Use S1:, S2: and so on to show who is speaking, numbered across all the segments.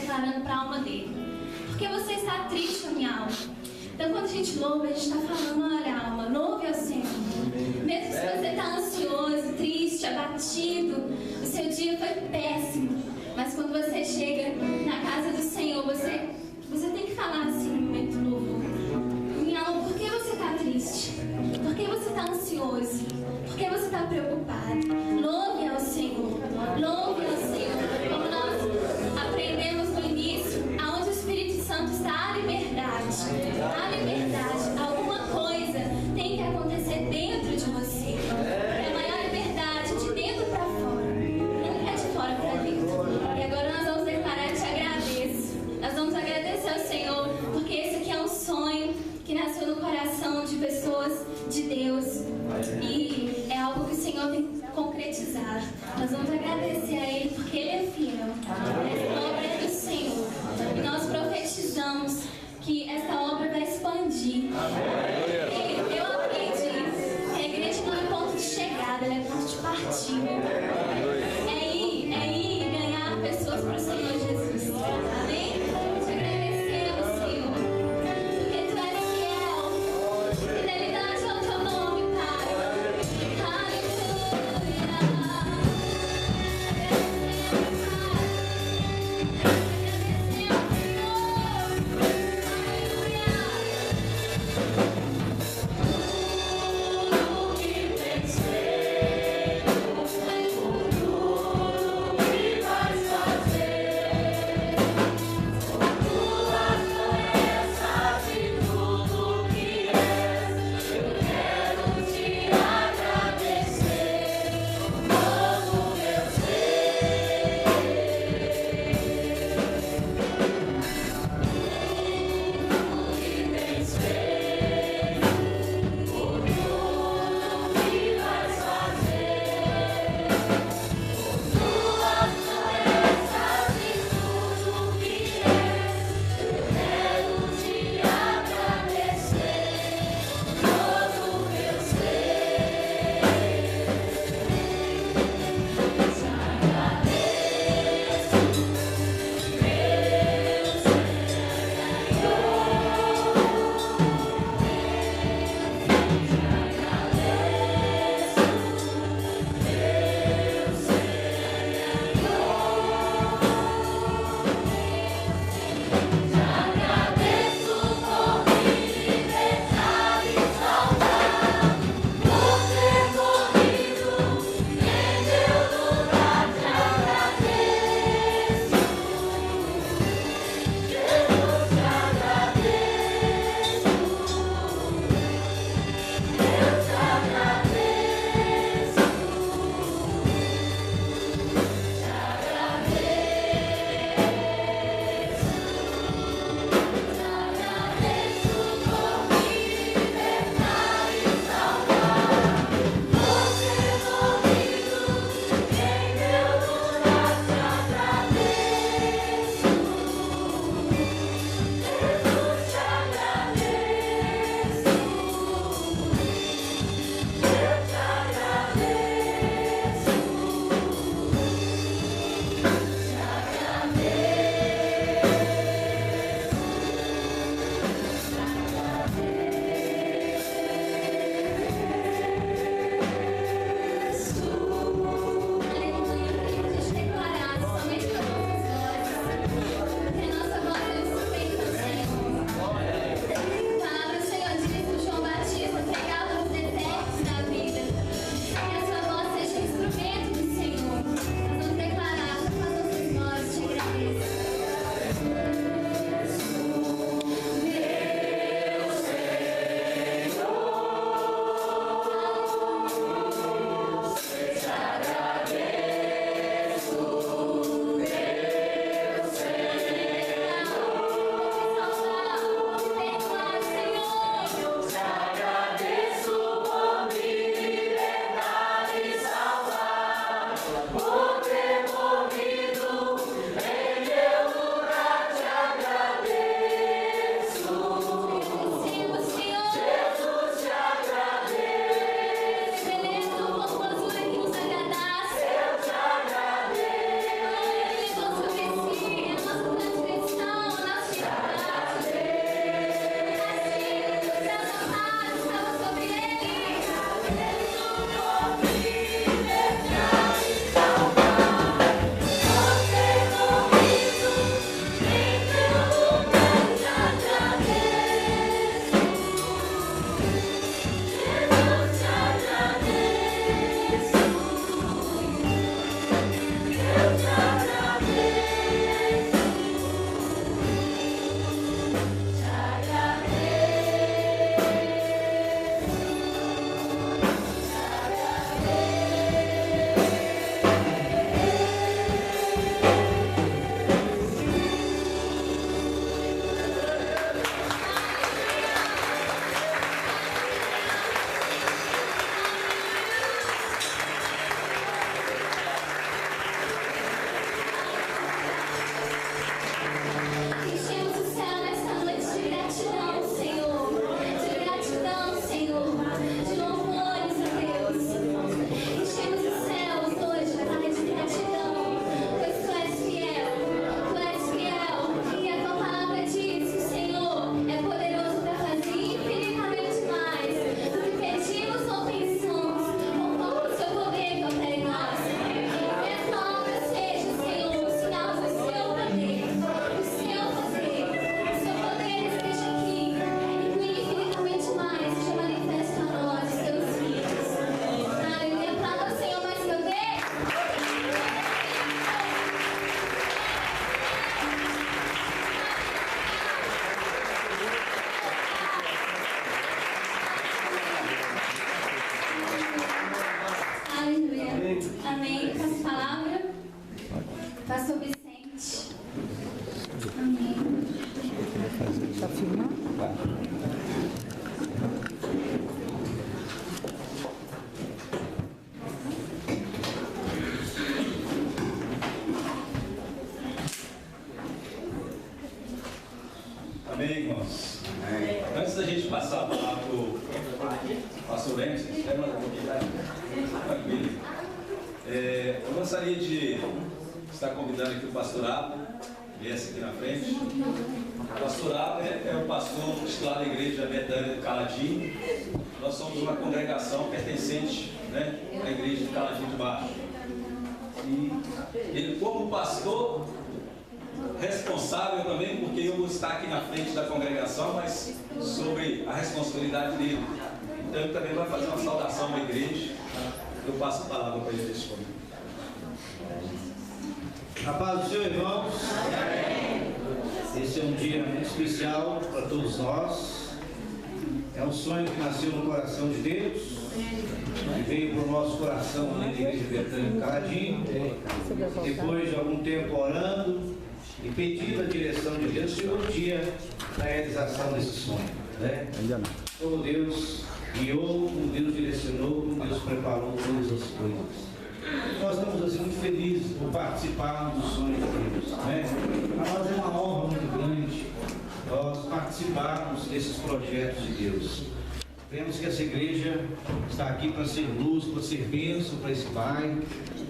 S1: declarando para a alma dele. Porque você está triste, minha alma. Então quando a gente louva, a gente está falando, olha alma, louve ao Senhor. Mesmo se você está ansioso, triste, abatido, o seu dia foi péssimo. Mas quando você chega na casa do Senhor, você tem que falar assim no momento do louvor. Minha alma, por que você está triste? Por que você está ansioso? Por que você está preocupado? Louve ao Senhor. Louve ao Senhor. Como nós aprendemos no início, aonde o Espírito Santo está, há liberdade. Há liberdade. Alguma coisa tem que acontecer dentro de você. É a maior liberdade de dentro para fora. Nunca é de fora para dentro. E agora nós vamos declarar
S2: Amém, irmãos? Antes da gente passar a palavra para o pastor Lemos, tranquilo. Eu gostaria de estar convidando aqui o pastor Abel, viesse aqui na frente. O pastor Abel é o pastor titular da igreja Betânia do Caladim. Nós somos uma congregação pertencente, né, à igreja do Caladim de Baixo. E ele, como pastor, responsável também, porque eu vou estar aqui na frente da congregação, mas sobre a responsabilidade dele. Então ele também vai fazer uma saudação à igreja. Eu passo a palavra para ele neste momento.
S3: A paz do Senhor, irmãos. Esse é um dia muito especial para todos nós. É um sonho que nasceu no coração de Deus e veio para o nosso coração na igreja Betânia do Caladim. Depois de algum tempo orando e pedindo a direção de Deus, chegou o dia da realização desse sonho, né? Como Deus guiou, como Deus direcionou, como Deus preparou todas as coisas. Nós estamos assim muito felizes por participarmos do sonho de Deus, né? Para nós é uma honra muito grande nós participarmos desses projetos de Deus. Vemos que essa igreja está aqui para ser luz, para ser bênção para esse bairro,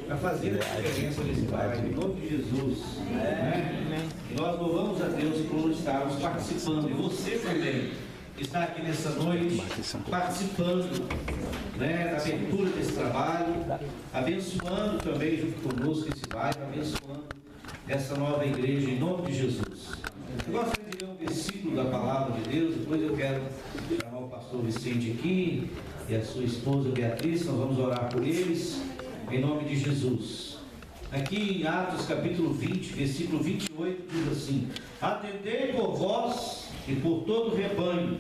S3: para fazer a diferença nesse bairro, em nome de Jesus, né? E nós louvamos a Deus por estarmos participando, e você também está aqui nessa noite participando, né, da abertura desse trabalho, abençoando também junto conosco esse bairro, abençoando essa nova igreja em nome de Jesus. Eu gostaria de ler um versículo da palavra de Deus, depois eu quero chamar o pastor Vicente aqui e a sua esposa Beatriz, nós vamos orar por eles em nome de Jesus. Aqui em Atos capítulo 20, versículo 28 diz assim: atendei por vós e por todo o rebanho,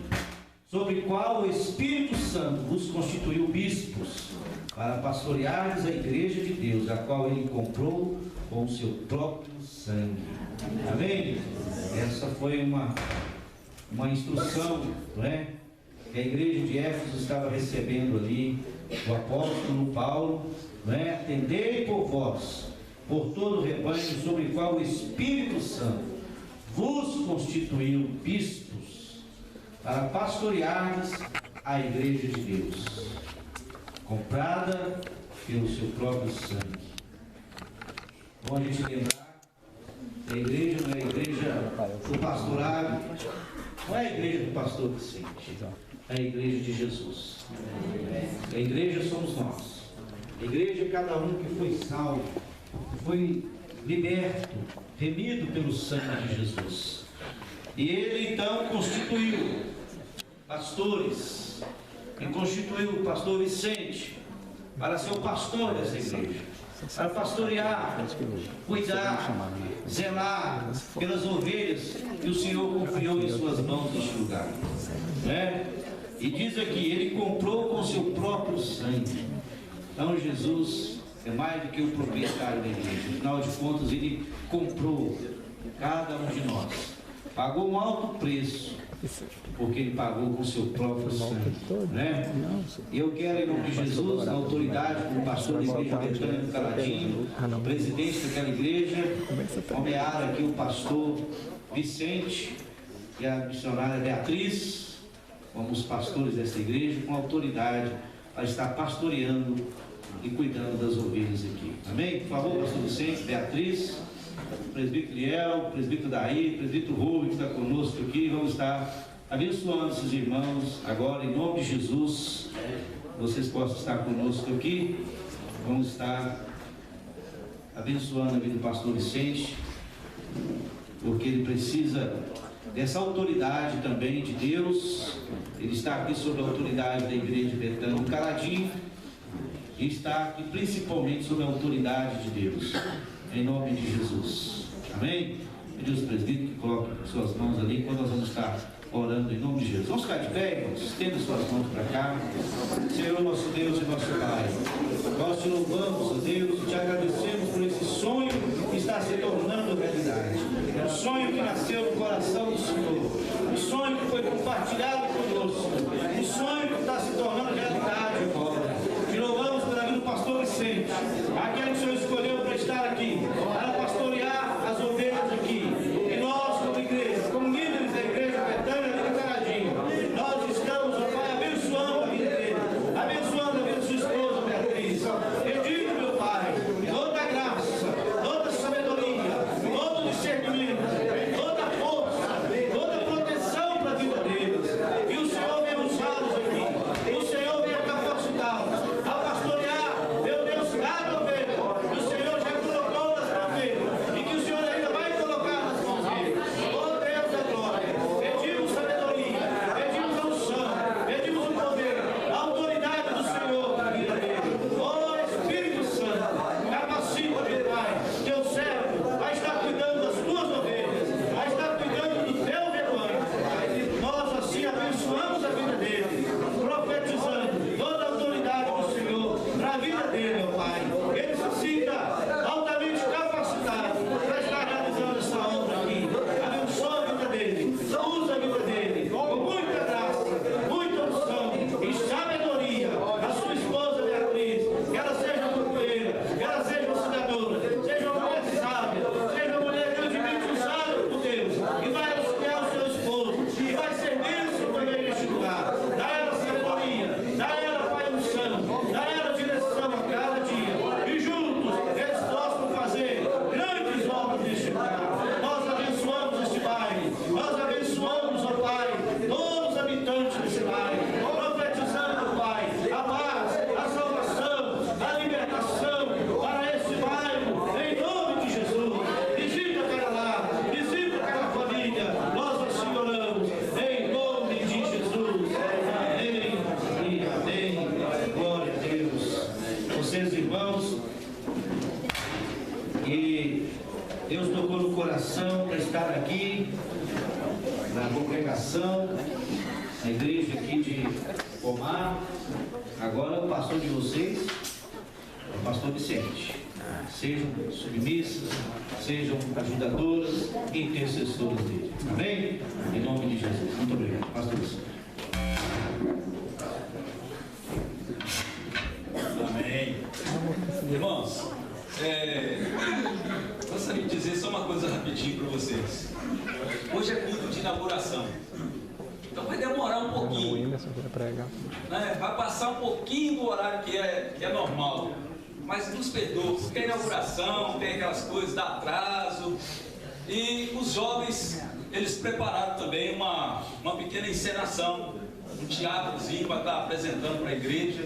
S3: sobre o qual o Espírito Santo vos constituiu bispos, para pastoreares a igreja de Deus, a qual ele comprou com o seu próprio sangue. Amém? Essa foi uma instrução, não é? Que a igreja de Éfeso estava recebendo ali, o apóstolo Paulo, não é? Atendei por vós, por todo o rebanho, sobre o qual o Espírito Santo vos constituiu bispos, para pastoreares a igreja de Deus, comprada pelo seu próprio sangue. Bom a gente lembrar, a igreja não é a igreja do pastorado, não é a igreja do pastor Vicente, é a igreja de Jesus. A igreja somos nós. A igreja é cada um que foi salvo, que foi liberto, remido pelo sangue de Jesus. E ele então constituiu pastores, e constituiu o pastor Vicente para ser o pastor dessa igreja, para pastorear, cuidar, zelar pelas ovelhas que o Senhor confiou em suas mãos neste lugar, né? E diz aqui, ele comprou com seu próprio sangue. Então Jesus é mais do que o proprietário da igreja. Afinal de contas, ele comprou cada um de nós, pagou um alto preço, porque ele pagou com seu próprio sangue, né? E eu quero, em nome de Jesus, na autoridade do pastor da igreja Betânia do Caladim, presidente daquela igreja, nomear aqui o pastor Vicente e a missionária Beatriz como os pastores dessa igreja, com autoridade para estar pastoreando e cuidando das ovelhas aqui. Amém? Por favor, pastor Vicente, Beatriz, presbítero Liel, presbítero Daí, presbítero Rui, que está conosco aqui, vamos estar abençoando esses irmãos agora, em nome de Jesus. Vocês possam estar conosco aqui, vamos estar abençoando a vida do pastor Vicente, porque ele precisa dessa autoridade também de Deus. Ele está aqui sob a autoridade da igreja Betânia do Caladim e está aqui principalmente sob a autoridade de Deus, em nome de Jesus. Amém? Pedir os presbíteros que coloquem suas mãos ali, quando nós vamos estar orando em nome de Jesus. Vamos ficar de pé, irmãos? Estenda suas mãos para cá. Senhor, nosso Deus e nosso Pai, nós te louvamos, ó Deus, e te agradecemos por esse sonho que está se tornando realidade. Um sonho que nasceu no coração do Senhor, um sonho que foi compartilhado conosco, um sonho que está se tornando realidade agora. Te louvamos pela vida do pastor Vicente, aquele que o Senhor escolheu para estar aqui, para pastorear as ovelhas aqui. E nós, como igreja, como líderes da igreja por estar aqui na congregação, na igreja aqui de Pomar. Agora o pastor de vocês é o pastor Vicente. Sejam submissas, sejam ajudadoras e intercessoras dele. Amém? Em nome de Jesus. Muito obrigado, pastor Vicente.
S2: Amém. Irmãos, gostaria de dizer só uma coisa rapidinho para vocês. Hoje é culto de inauguração. Então vai demorar um pouquinho. Né? Vai passar um pouquinho do horário que é normal. Mas nos perdoa, porque a inauguração tem aquelas coisas, dá atraso. E os jovens, eles prepararam também uma pequena encenação, um teatrozinho para estar apresentando para a igreja.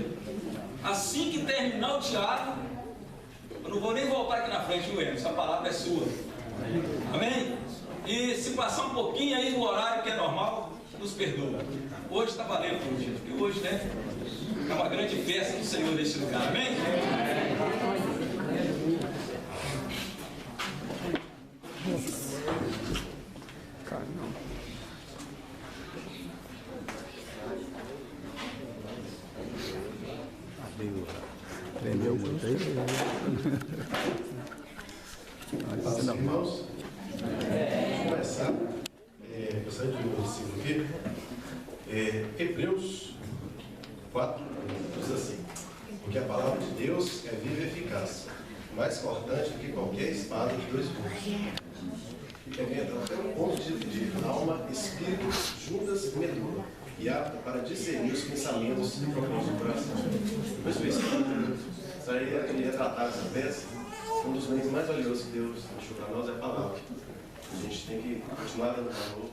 S2: Assim que terminar o teatro, eu não vou nem voltar aqui na frente, William, essa palavra é sua. Amém? E se passar um pouquinho aí do horário que é normal, nos perdoa. Hoje está valendo, gente, porque hoje, né, é uma grande festa do Senhor neste lugar. Amém?
S4: Tremeu muito aí.
S5: Paz, irmãos. Vamos começar. Gostaria de ler aqui. Hebreus 4 diz assim: porque a palavra de Deus é viva e eficaz, mais cortante do que qualquer espada de dois gumes, e penetra até o ponto de dividir alma, espírito, juntas e medula, e apta para discernir os pensamentos e propósitos do coração. Depois do Espírito, gostaria de retratar essa peça. Um dos bens mais valiosos que Deus deixou para nós é a palavra. A gente tem que continuar dando valor,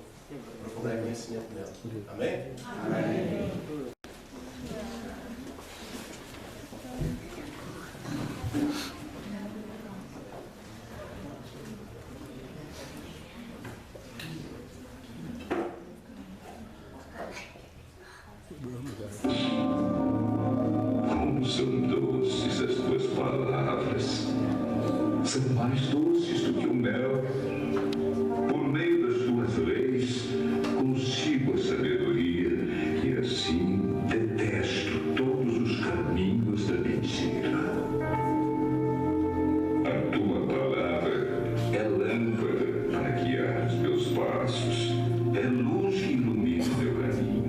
S5: procurar conhecimento dela. Amém? Amém.
S6: Como são doces as tuas palavras, são mais doces do que o mel. Por meio das tuas leis, consigo a sabedoria, e assim detesto todos os caminhos da mentira. A tua palavra é lâmpada para guiar os meus passos, é luz que ilumina o meu caminho.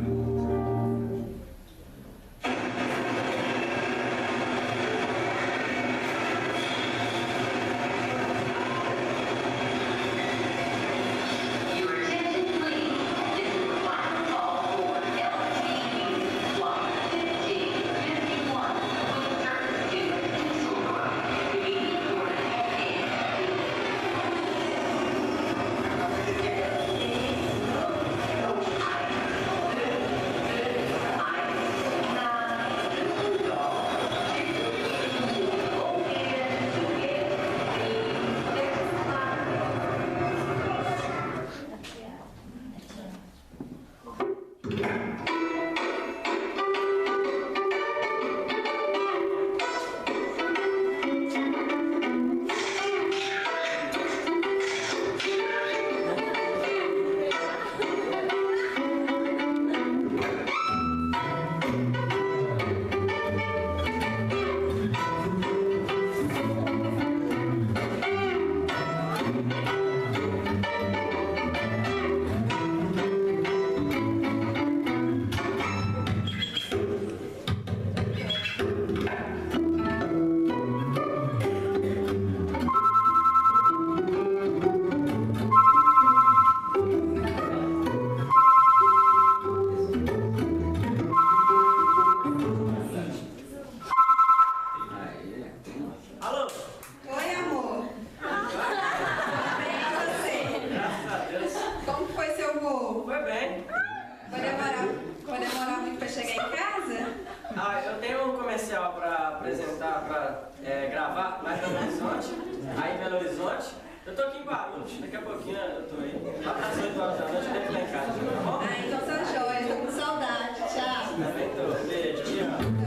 S7: gravar lá em Belo Horizonte, aí em Belo Horizonte. Eu tô aqui em Guarulhos, daqui a pouquinho eu tô aí. Lá para as 8 horas da noite eu devo estar em casa, tá bom?
S1: Ah, então tá jóia, tô com saudade. Tchau.
S7: Também tô. Beijo, te amo.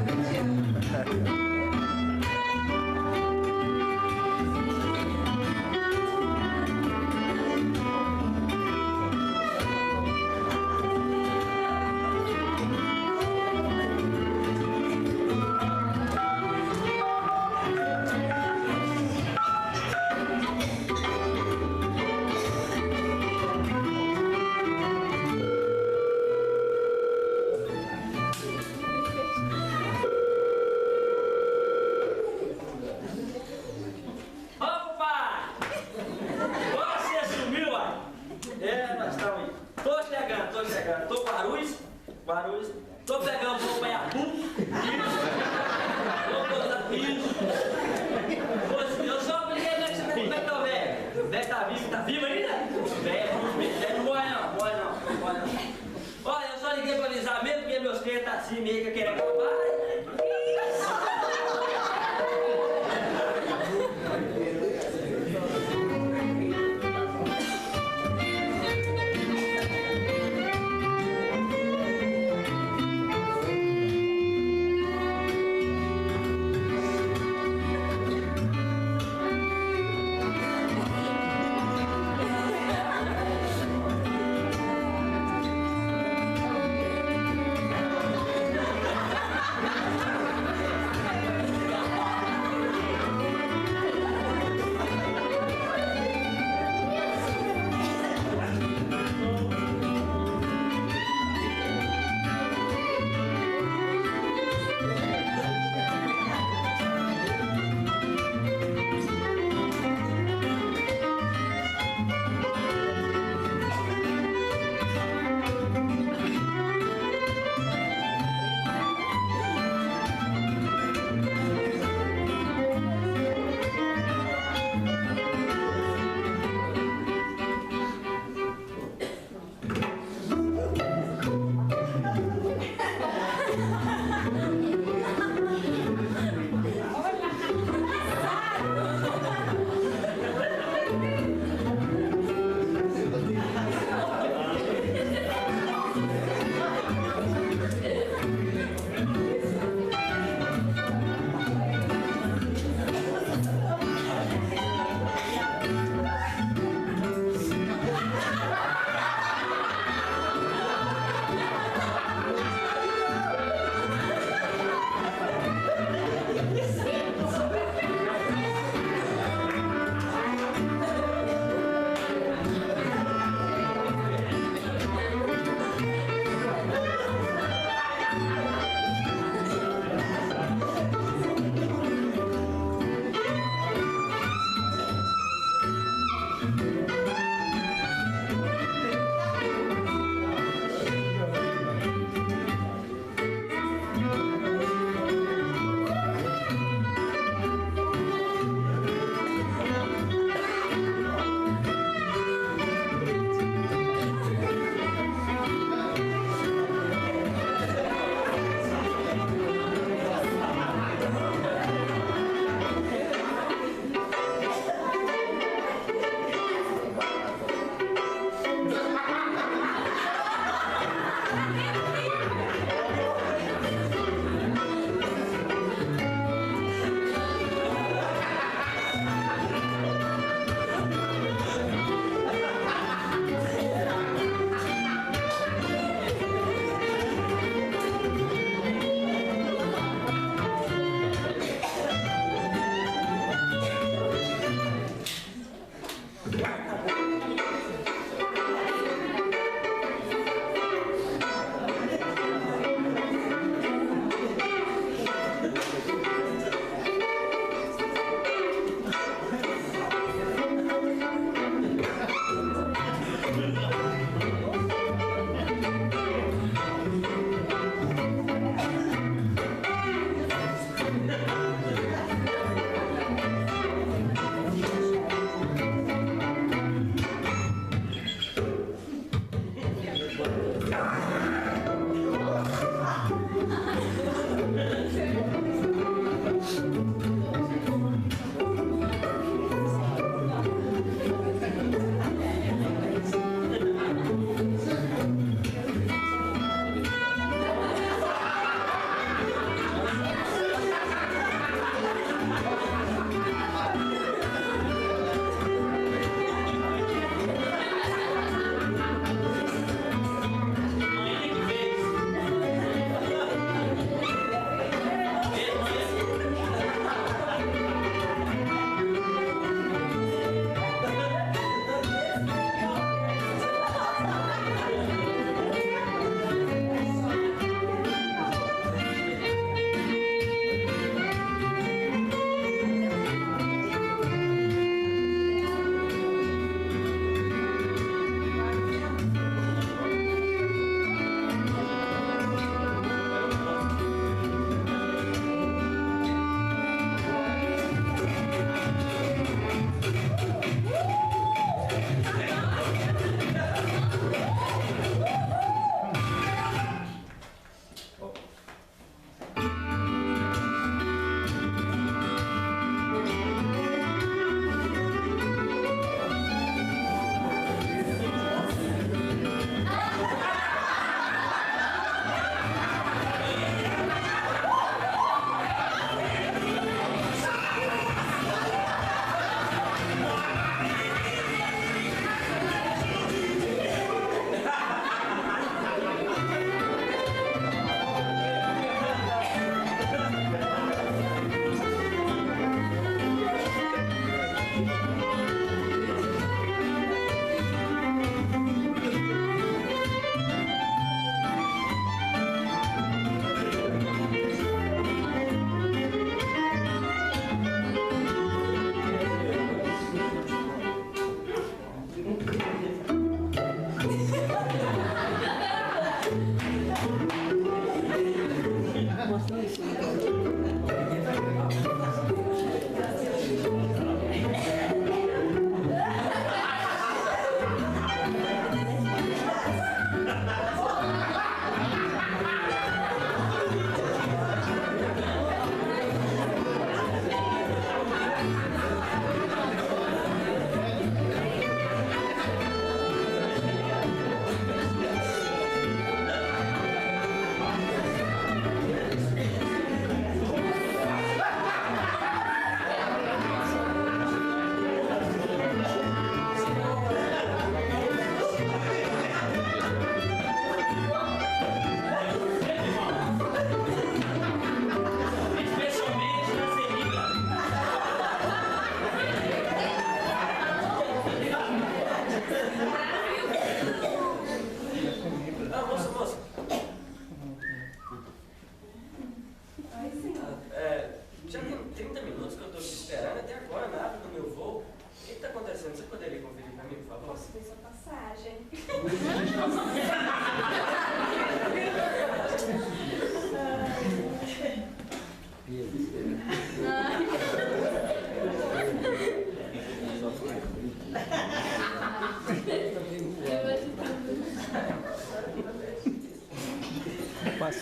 S7: Guarulhos. Tô pegando, vou apanhar isso. Poxa, eu só apliquei como é que tá o velho? O velho tá vivo ainda? Velho, não morre não. Olha, eu só liguei pra avisar mesmo, porque meus clientes tá assim, meio que querem acabar.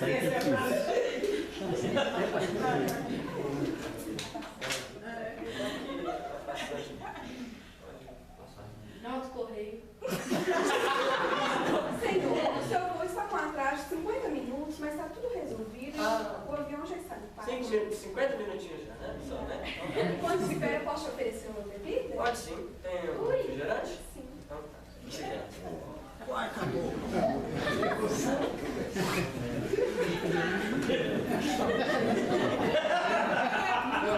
S4: Essa aí que é difícil.
S8: Não, do correio. Senhor, o seu voo está com atraso de 50 minutos, mas está tudo resolvido. O avião já está no parque.
S7: 50 minutinhos já, né? Só, né?
S8: Enquanto espera, eu posso oferecer uma bebida?
S7: Pode sim. Tem um refrigerante?
S8: Sim.
S7: Então tá.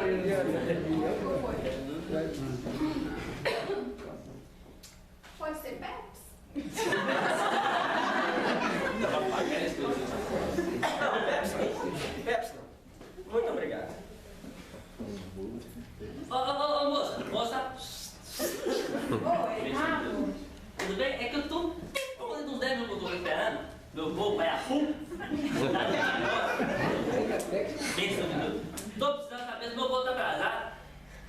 S7: Obrigado.
S8: Pode ser Pepsi?
S7: Não, Pepsi não. Muito obrigado. Ô, moça.
S8: Oi, amor.
S7: Tudo bem? É que eu tô uns 10 minutos que eu tô esperando. Meu voo vai a full. Pensa um minuto. Tô precisando saber se meu voo tá atrasado.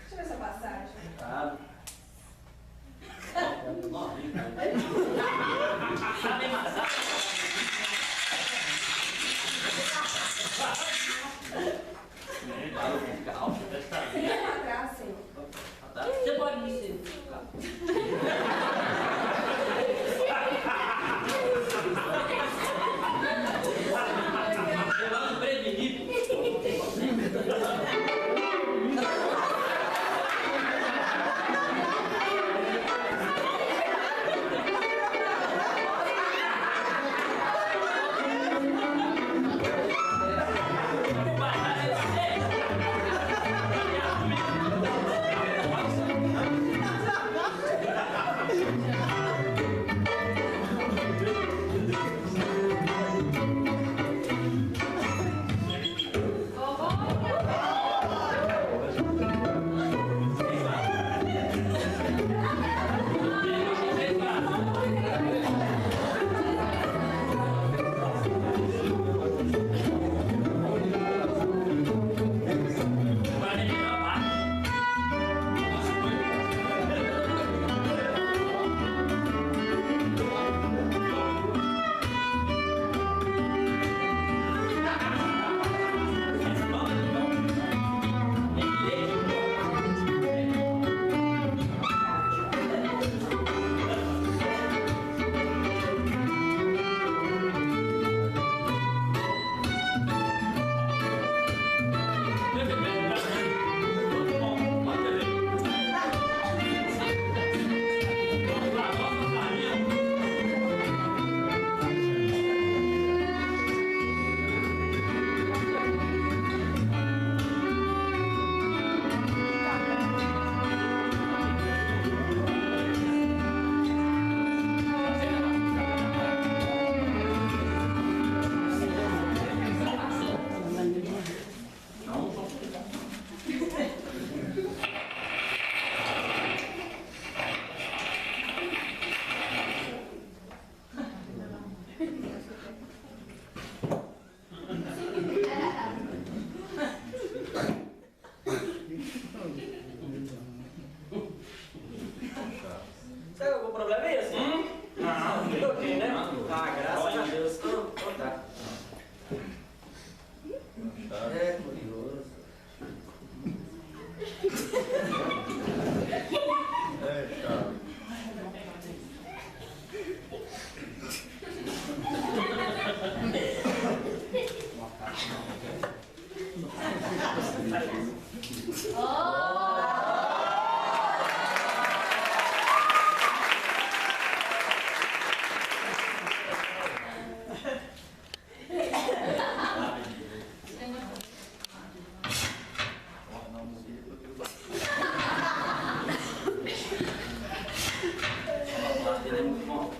S8: Deixa eu ver sua passagem.
S7: Tá. Tá bem maçado.
S8: Sem atraso, senhor.
S7: Você pode me ensinar. Eu ando prevenido. Sabe algum problema aí, assim? Não, tudo ok, né? Ah, graças a Deus. Então tá. É curioso. Ele é muito bom.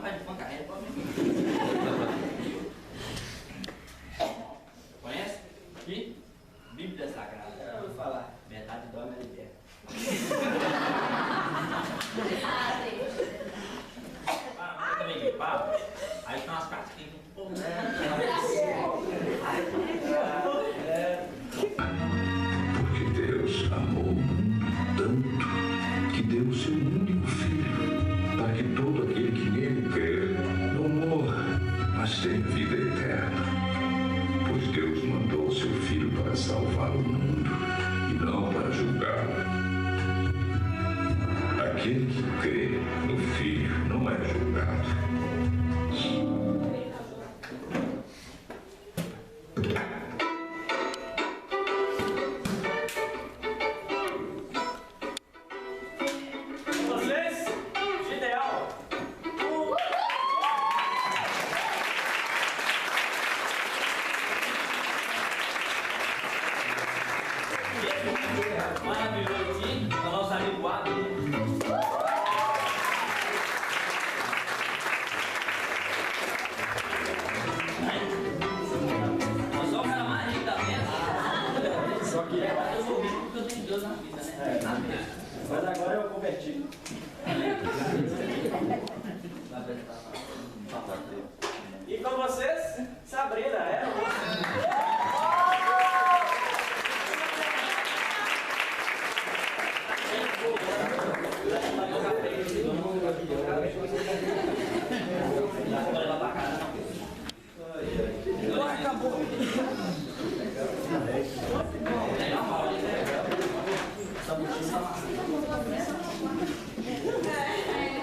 S7: vai de pancaré, pode vir. Conhece? Aqui? Bíblia Sagrada. Eu vou falar. Metade dorme ali perto. Eu também gripado. Aí tem umas cartas aqui.
S6: Porque Deus amou o mundo tanto que deu o seu único filho, para que todo aquele que nele crer não morra, mas tenha vida eterna. Pois Deus mandou o seu filho para salvar o mundo e não para julgá-lo. Aquele que crê no filho não é julgado.
S7: Maravilhoso aqui, o nosso amigo Abel. Só o cara mais rico da mesa. Só que eu sou rico porque eu tenho Deus na vida, né?
S9: Mas agora eu converti. E com vocês, Sabrina, é?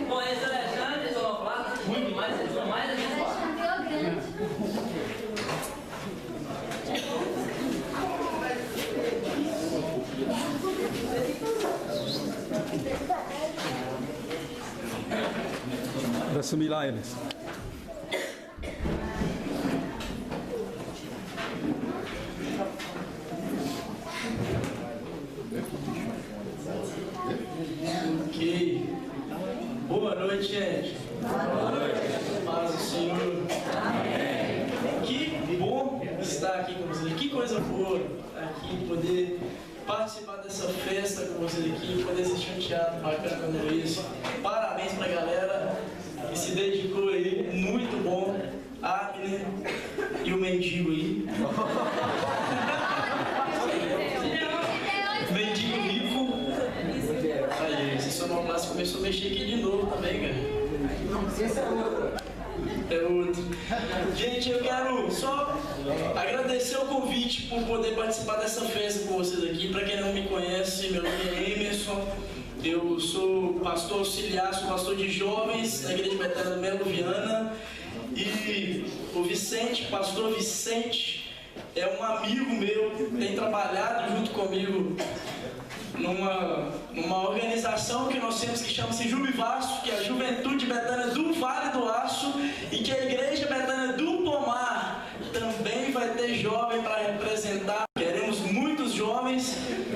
S7: Bom, esse Alexandre, esse Oloplata, muito demais, eles são mais a gente fala.
S4: Para assumir lá eles.
S9: Ok. Boa noite, gente. Boa noite. Paz do Senhor. Amém. Que bom estar aqui com vocês. Que coisa boa aqui poder participar dessa festa com vocês aqui, poder assistir um teatro bacana como esse. Parabéns pra galera que se dedicou aí, muito bom. Abner e o mendigo aí. Mendigo rico. Aí, esse sonoplastia começou a mexer aqui de novo também, cara. Esse é outro. É outro. Gente, eu quero só agradecer o convite por poder participar dessa festa com vocês aqui. Para quem não me conhece, meu nome é Emerson. Eu sou pastor auxiliar, sou pastor de jovens na Igreja Betânia do Melo Viana. E o Vicente, pastor Vicente, é um amigo meu, tem trabalhado junto comigo numa organização que nós temos que chama-se Jubivaço, que é a Juventude Betânia do Vale do Aço, e que a Igreja Betânia do Pomar também vai ter jovem para representar. Queremos muitos jovens.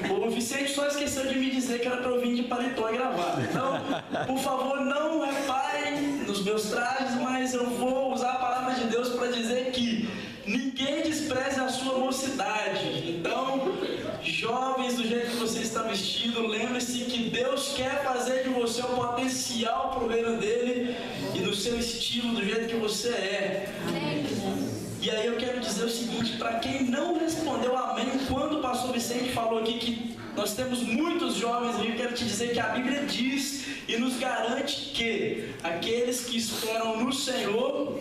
S9: O Vicente só esqueceu de me dizer que era para eu vir de paletó e gravar. Então, por favor, não reparem nos meus trajes, mas eu vou usar a palavra de Deus para dizer que ninguém despreze a sua mocidade. Então, jovens, do jeito que você está vestido, lembre-se que Deus quer fazer de você um potencial para o reino dele e do seu estilo, do jeito que você é. E aí eu quero dizer o seguinte, para quem não respondeu amém quando o pastor Vicente falou aqui que nós temos muitos jovens, eu quero te dizer que a Bíblia diz e nos garante que aqueles que esperam no Senhor,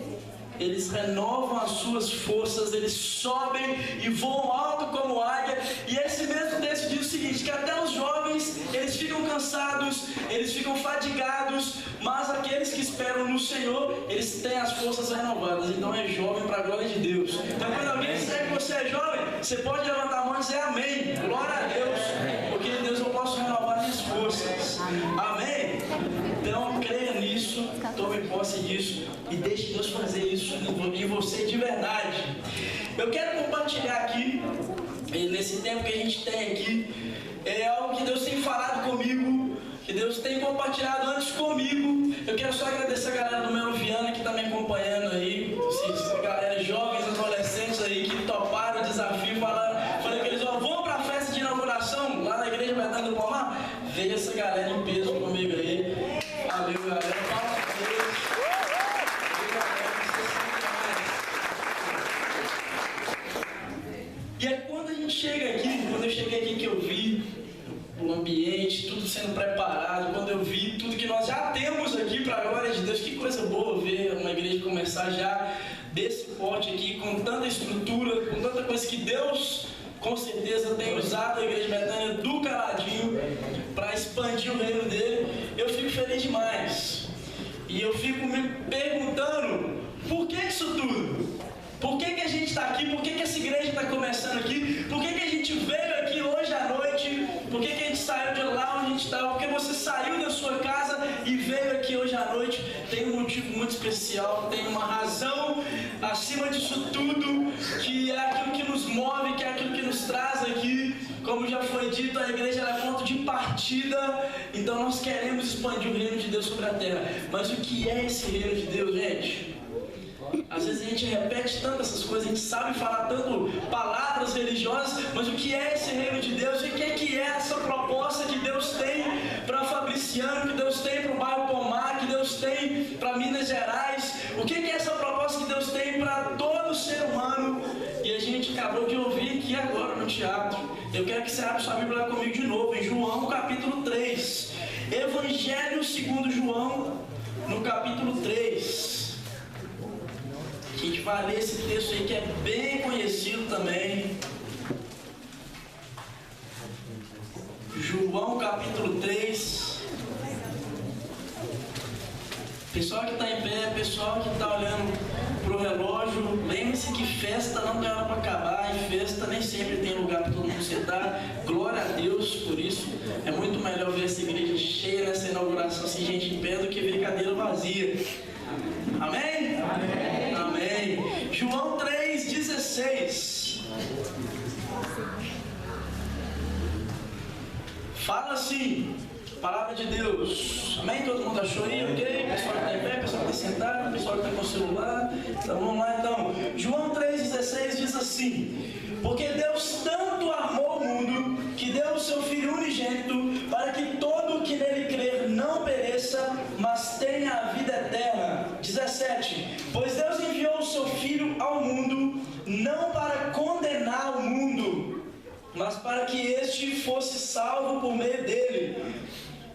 S9: eles renovam as suas forças, eles sobem e voam alto como águia. E esse mesmo texto diz o seguinte, que até os jovens, eles ficam cansados, eles ficam fadigados, mas aqueles que esperam no Senhor, eles têm as forças renovadas. Então é jovem para a glória de Deus. Então quando alguém disser que você é jovem, você pode levantar a mão e dizer amém, glória a Deus, porque em Deus eu posso renovar minhas forças. Amém? Então creia nisso, tome posse disso e deixe Deus fazer isso em você de verdade. Eu quero compartilhar aqui, nesse tempo que a gente tem aqui, é algo que Deus tem falado comigo, que Deus tem compartilhado antes comigo. Eu quero só agradecer a galera do Melo Viana boa ver uma igreja começar já desse porte aqui, com tanta estrutura, com tanta coisa que Deus com certeza tem usado a Igreja Betânia do Caladinho para expandir o reino dele. Eu fico feliz demais. E eu fico me perguntando, por que isso tudo? Por que a gente está aqui? Por que essa igreja está começando aqui? Por que a gente veio aqui hoje à noite? Por que a gente saiu de lá onde a gente estava? Porque você saiu da sua casa e veio aqui hoje à noite. Tem um motivo muito especial, tem uma razão acima disso tudo, que é aquilo que nos move, que é aquilo que nos traz aqui. Como já foi dito, a igreja é ponto de partida, então nós queremos expandir o reino de Deus sobre a terra. Mas o que é esse reino de Deus, gente? Às vezes a gente repete tanto essas coisas, a gente sabe falar tanto palavras religiosas, mas o que é esse reino de Deus? E o que é essa proposta que Deus tem para Fabriciano, que Deus tem para o bairro Pomar, que Deus tem para Minas Gerais? O que é essa proposta que Deus tem para todo ser humano? E a gente acabou de ouvir aqui agora no teatro. Eu quero que você abra sua Bíblia comigo de novo, em João capítulo 3. Evangelho segundo João, no capítulo 3. A gente vai ler esse texto aí que é bem conhecido também. João capítulo 3. Pessoal que está em pé, pessoal que está olhando para o relógio, lembre-se que festa não tem hora para acabar, e festa nem sempre tem lugar para todo mundo sentar. Glória a Deus por isso. É muito melhor ver essa igreja cheia nessa inauguração, assim, gente em pé, do que ver cadeira vazia. Amém? Amém. Amém. João 3,16. Fala assim, palavra de Deus. Amém? Todo mundo achou aí, ok? Pessoal que está em pé, pessoal que está sentado, pessoal que está com o celular. Então vamos lá então. João 3,16 diz assim: porque Deus tanto amou o mundo, que deu o seu Filho unigênito, para que todo o que nele crer não pereça, mas tenha a vida eterna. 17. Pois Deus enviou o seu Filho ao mundo, não para condenar o mundo, mas para que este fosse salvo por meio dele.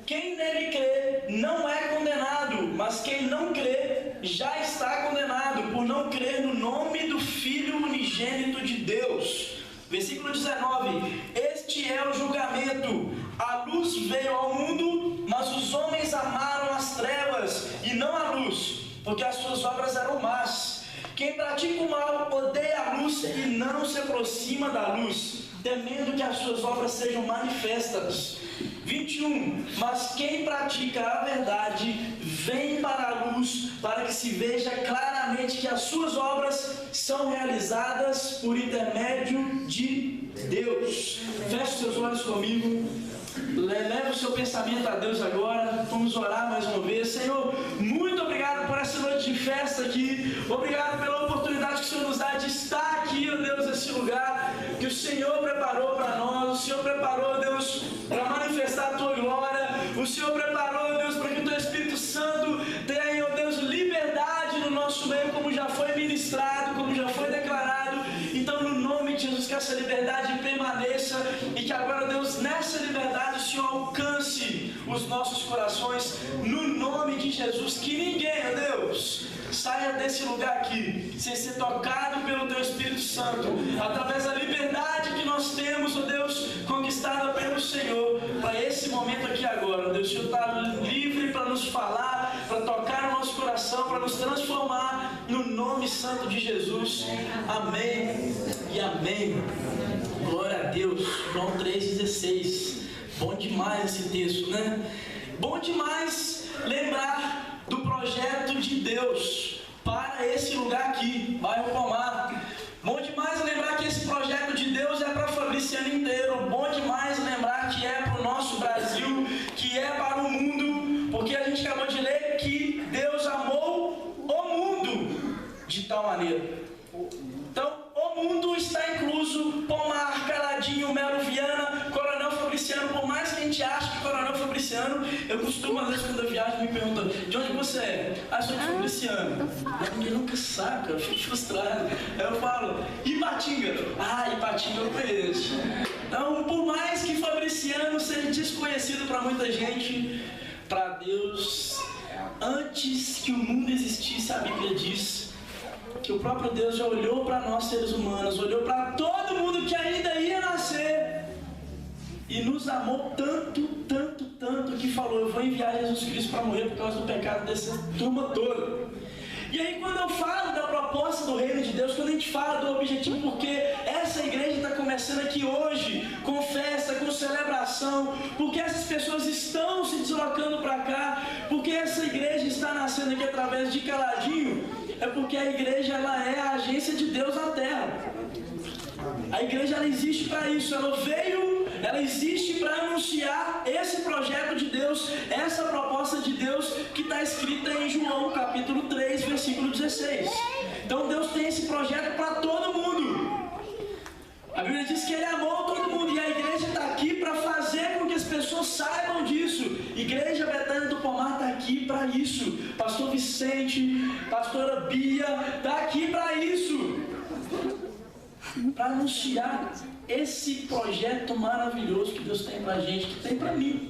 S9: Quem nele crê não é condenado, mas quem não crê já está condenado, por não crer no nome do Filho unigênito de Deus. Versículo 19. Este é o julgamento. A luz veio ao mundo, mas os homens amaram as trevas e não a luz, porque as suas obras eram más. Quem pratica o mal odeia a luz e não se aproxima da luz, temendo que as suas obras sejam manifestas. 21. Mas quem pratica a verdade vem para a luz, para que se veja claramente que as suas obras são realizadas por intermédio de Deus. Feche seus olhos comigo. Leve o seu pensamento a Deus agora. Vamos orar mais uma vez. Senhor, muito obrigado por essa noite de festa aqui. Obrigado pela oportunidade que o Senhor nos dá de estar aqui, ó Deus, nesse lugar que o Senhor preparou para nós. O Senhor preparou, Deus, para manifestar a Tua glória. O Senhor preparou, Deus, para que o Teu Espírito Santo tenha, ó Deus, liberdade no nosso meio, como já foi ministrado, como já foi declarado. Então, no nome de Jesus, que essa liberdade permaneça e que agora, Deus, nessa liberdade o Senhor alcance os nossos corações, no nome de Jesus. Que ninguém, ó Deus, saia desse lugar aqui sem ser tocado pelo Teu Espírito Santo, através da liberdade que nós temos, ó Deus, conquistada pelo Senhor, para esse momento aqui agora. Ó Deus, o Senhor está livre para nos falar, para tocar no nosso coração, para nos transformar, no nome santo de Jesus. Amém e amém. Glória a Deus. João 3,16. Bom demais esse texto, né? Bom demais lembrar do projeto de Deus para esse lugar aqui, bairro Pomar. Bom demais lembrar que esse projeto de Deus é para Fabriciano inteiro. Bom demais lembrar que é para o nosso Brasil, que é para o mundo, porque a gente acabou de ler que Deus amou o mundo de tal maneira. Então, o mundo está incluso Pomar, Caladinho, Melo Viana, Coronel Fabriciano. Por mais que a gente ache que Coronel Fabriciano, eu costumo, às vezes, quando eu viajo, me perguntam: de onde você é? Ah, sou de Fabriciano. Ninguém nunca sabe, eu fico frustrado. Aí eu falo: Ipatinga. Ah, Ipatinga eu conheço. Então, por mais que Fabriciano seja desconhecido para muita gente, para Deus Antes que o mundo existisse, a Bíblia diz que o próprio Deus já olhou para nós seres humanos, olhou para todo mundo que ainda ia nascer e nos amou tanto, tanto, tanto que falou: eu vou enviar Jesus Cristo para morrer por causa do pecado dessa turma toda. E aí, quando eu falo da proposta do reino de Deus, quando a gente fala do objetivo, porque essa igreja está começando aqui hoje, com festa, com celebração, porque essas pessoas estão se deslocando para cá, porque essa igreja está nascendo aqui através de Caladinho, é porque a igreja, ela é a agência de Deus na terra. A igreja, ela existe para isso, ela existe para anunciar esse projeto de Deus, essa proposta de Deus que está escrita em João capítulo 3, versículo 16. Então Deus tem esse projeto para todo mundo. A Bíblia diz que Ele amou todo mundo, e a igreja está aqui para fazer com que as pessoas saibam disso. Igreja Betânia do Pomar está aqui para isso. Pastor Vicente, pastora Bia, está aqui para isso, para anunciar esse projeto maravilhoso que Deus tem pra gente, que tem pra mim.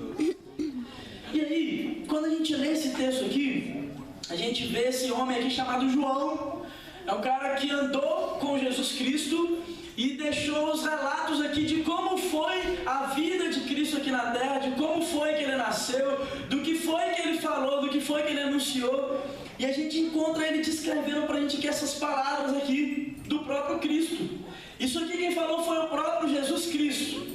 S9: E aí, quando a gente lê esse texto aqui, a gente vê esse homem aqui chamado João. É um cara que andou com Jesus Cristo e deixou os relatos aqui de como foi a vida de Cristo aqui na terra, de como foi que ele nasceu, do que foi que ele falou, do que foi que ele anunciou. E a gente encontra ele descrevendo pra gente que essas palavras aqui do próprio Cristo. Isso aqui quem falou foi o próprio Jesus Cristo.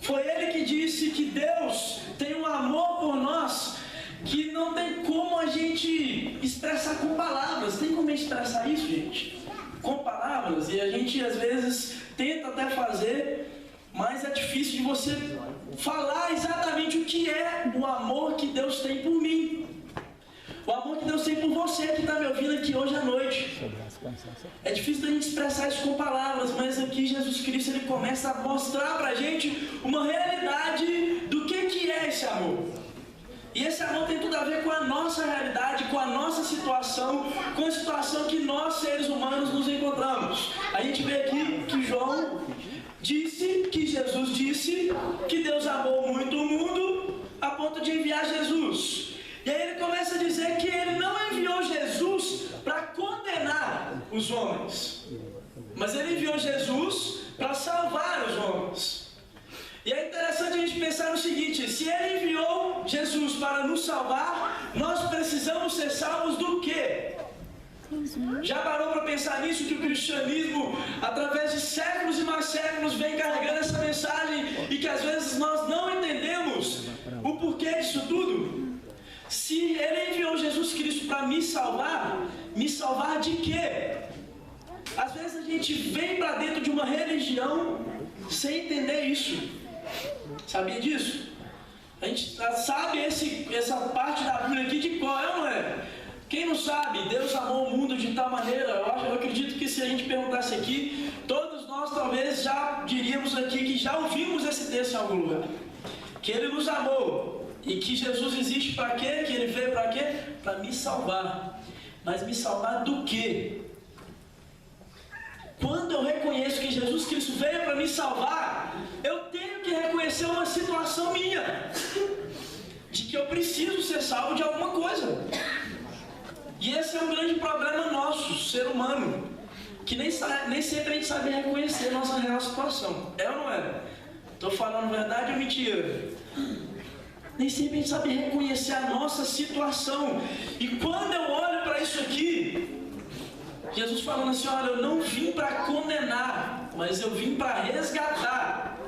S9: Foi ele que disse que Deus tem um amor por nós que não tem como a gente expressar com palavras. Tem como a gente expressar isso, gente? Com palavras. E a gente às vezes tenta até fazer, mas é difícil de você falar exatamente o que é o amor que Deus tem por mim. O amor que Deus tem por você que está me ouvindo aqui hoje à noite. É difícil da gente expressar isso com palavras, mas aqui Jesus Cristo, ele começa a mostrar pra gente uma realidade do que é esse amor. E esse amor tem tudo a ver com a nossa realidade, com a nossa situação, com a situação que nós, seres humanos, nos encontramos. A gente vê aqui que João disse, que Jesus disse, que Deus amou muito o mundo a ponto de enviar Jesus. E aí ele começa a dizer que ele não enviou Jesus para condenar os homens, mas ele enviou Jesus para salvar os homens. E é interessante a gente pensar no seguinte: se ele enviou Jesus para nos salvar, nós precisamos ser salvos do quê? Já parou para pensar nisso, que o cristianismo, através de séculos e mais séculos, vem carregando essa mensagem e que às vezes nós não entendemos o porquê disso tudo? Se ele enviou Jesus Cristo para me salvar de quê? Às vezes a gente vem para dentro de uma religião sem entender isso. Sabia disso? A gente sabe essa parte da Bíblia aqui de qual é ou não é? Quem não sabe, Deus amou o mundo de tal maneira. Eu acredito que se a gente perguntasse aqui, todos nós talvez já diríamos aqui que já ouvimos esse texto em algum lugar. Que Ele nos amou. E que Jesus existe para quê? Que Ele veio para quê? Para me salvar. Mas me salvar do quê? Quando eu reconheço que Jesus Cristo veio para me salvar, eu tenho que reconhecer uma situação minha, de que eu preciso ser salvo de alguma coisa. E esse é um grande problema nosso, ser humano, que nem sempre a gente sabe reconhecer nossa real situação. É ou não é? Estou falando verdade ou mentira? Nem sempre a gente sabe reconhecer a nossa situação. E quando eu olho para isso aqui, Jesus falando assim: olha, eu não vim para condenar, mas eu vim para resgatar.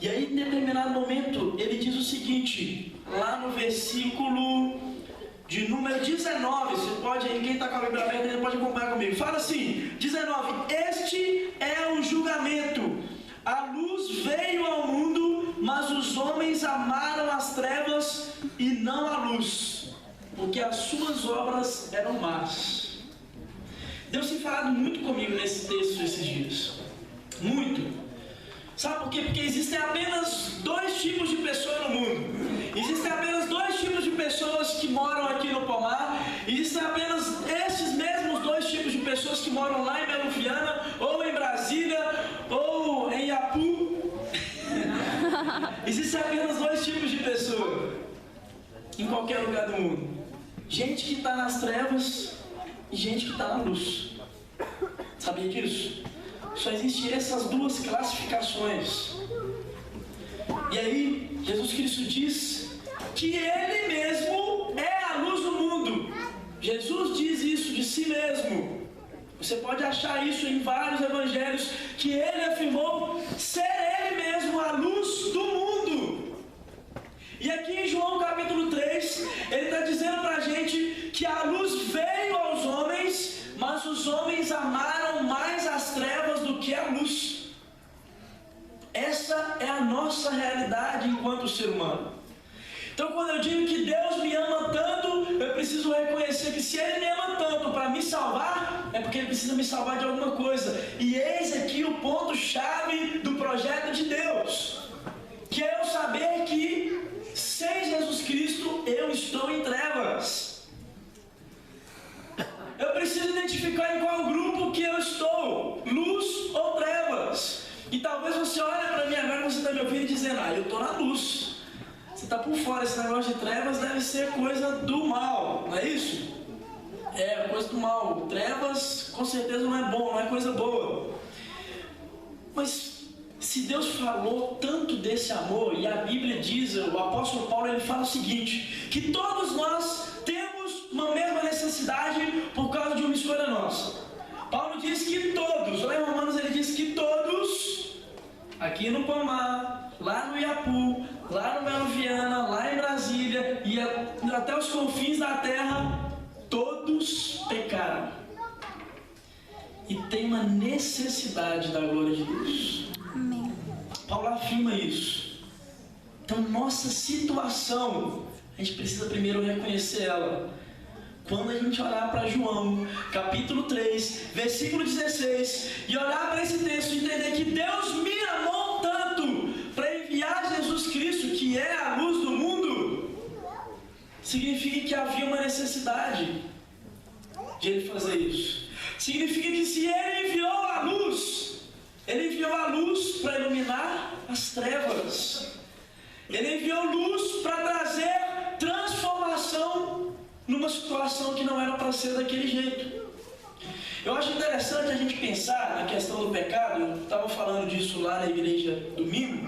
S9: E aí, em determinado momento, ele diz o seguinte, lá no versículo de número 19, você pode, quem está com a Bíblia aberta, pode acompanhar comigo. Fala assim, 19: este é o julgamento. A luz veio ao mundo, mas os homens amaram as trevas e não a luz, porque as suas obras eram más. Deus tem falado muito comigo nesse texto esses dias. Muito. Sabe por quê? Porque existem apenas dois tipos de pessoas no mundo. Existem apenas dois tipos de pessoas que moram aqui no Pomar. Existem apenas esses mesmos dois tipos de pessoas que moram lá em Belo Viana, ou em Brasília, ou em Iapu. Existem apenas dois tipos de pessoas. em qualquer lugar do mundo. Gente que está nas trevas e gente que está na luz. Sabia disso? Só existem essas duas classificações. E aí, Jesus Cristo diz que Ele mesmo é a luz do mundo. Jesus diz isso de si mesmo. Você pode achar isso em vários evangelhos, que Ele afirmou ser Ele mesmo a luz do mundo. E aqui em João capítulo 3, Ele está dizendo para a gente que a luz veio aos homens, mas os homens amaram mais as trevas do que a luz. Essa é a nossa realidade enquanto ser humano. Então, quando eu digo que Deus me ama tanto, eu preciso reconhecer que se Ele me ama tanto para me salvar, é porque Ele precisa me salvar de alguma coisa. E eis aqui o ponto-chave do projeto de Deus, que é eu saber que sem Jesus Cristo eu estou em trevas. Eu preciso identificar em qual grupo que eu estou, luz ou trevas. E talvez você olhe para mim agora, você está me ouvindo dizendo, eu estou na luz. Você está por fora, esse negócio de trevas deve ser coisa do mal, não é isso? É, coisa do mal. Trevas com certeza não é bom, não é coisa boa. Mas se Deus falou tanto desse amor, e a Bíblia diz, o apóstolo Paulo ele fala o seguinte, que todos nós temos uma mesma necessidade por causa de uma escolha nossa. Paulo diz que todos, lá em Romanos ele diz que todos, aqui no Pomar, lá no Iapu, lá no Belo Viana, lá em Brasília e até os confins da terra, todos pecaram. E tem uma necessidade da glória de Deus.
S1: Amém.
S9: Paulo afirma isso. Então, nossa situação, a gente precisa primeiro reconhecer ela. Quando a gente olhar para João, capítulo 3, versículo 16, e olhar para esse texto e entender que Deus me amou tanto para enviar Jesus Cristo, que é a luz do mundo, significa que havia uma necessidade de Ele fazer isso. Significa que se Ele enviou a luz, Ele enviou a luz para iluminar as trevas. Ele enviou luz para trazer transformação numa situação que não era para ser daquele jeito. Eu acho interessante a gente pensar na questão do pecado. Eu estava falando disso lá na igreja domingo,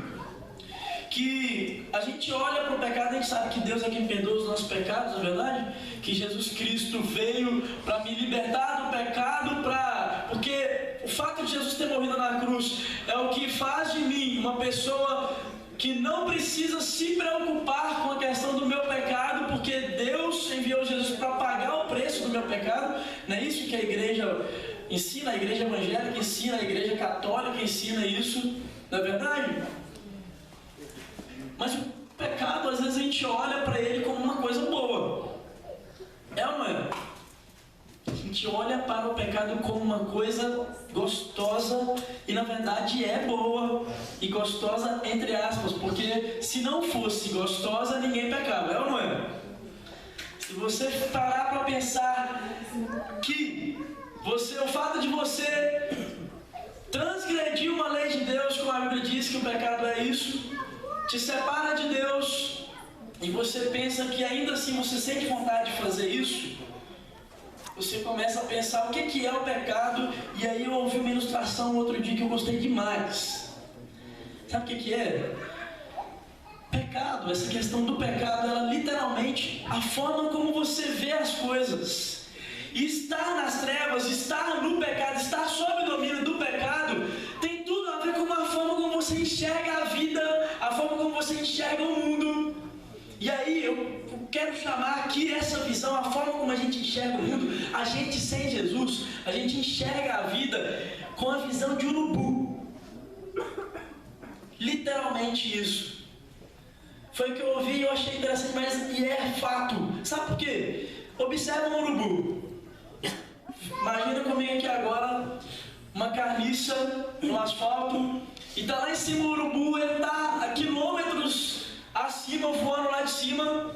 S9: que a gente olha para o pecado e a gente sabe que Deus é quem perdoa os nossos pecados, não é verdade? Que Jesus Cristo veio para me libertar do pecado, porque o fato de Jesus ter morrido na cruz é o que faz de mim uma pessoa que não precisa se preocupar com a questão do meu pecado, porque Deus enviou Jesus para pagar o preço do meu pecado. Não é isso que a igreja ensina, a igreja evangélica ensina, a igreja católica ensina isso, não é verdade? Mas o pecado, às vezes a gente olha para ele como uma coisa boa. É ou não é? A gente olha para o pecado como uma coisa gostosa e na verdade é boa e gostosa entre aspas, porque se não fosse gostosa ninguém pecava, é ou não é? Se você parar para pensar que o fato de você transgredir uma lei de Deus, como a Bíblia diz que o pecado é isso, te separa de Deus e você pensa que ainda assim você sente vontade de fazer isso, você começa a pensar o que é o pecado. E aí eu ouvi uma ilustração outro dia que eu gostei demais. Sabe o que é? Pecado, essa questão do pecado, ela literalmente, a forma como você vê as coisas. E estar nas trevas, estar no pecado, estar sob o domínio do pecado, tem tudo a ver com a forma como você enxerga a vida, a forma como você enxerga o mundo. E aí eu quero chamar aqui essa visão, a forma como a gente enxerga o mundo. A gente sem Jesus, a gente enxerga a vida com a visão de urubu. Literalmente isso. Foi o que eu ouvi e eu achei interessante, mas e é fato. Sabe por quê? Observa um urubu. Imagina comigo aqui agora uma carniça no asfalto e tá lá em cima o urubu, ele tá a quilômetros acima, voando lá de cima.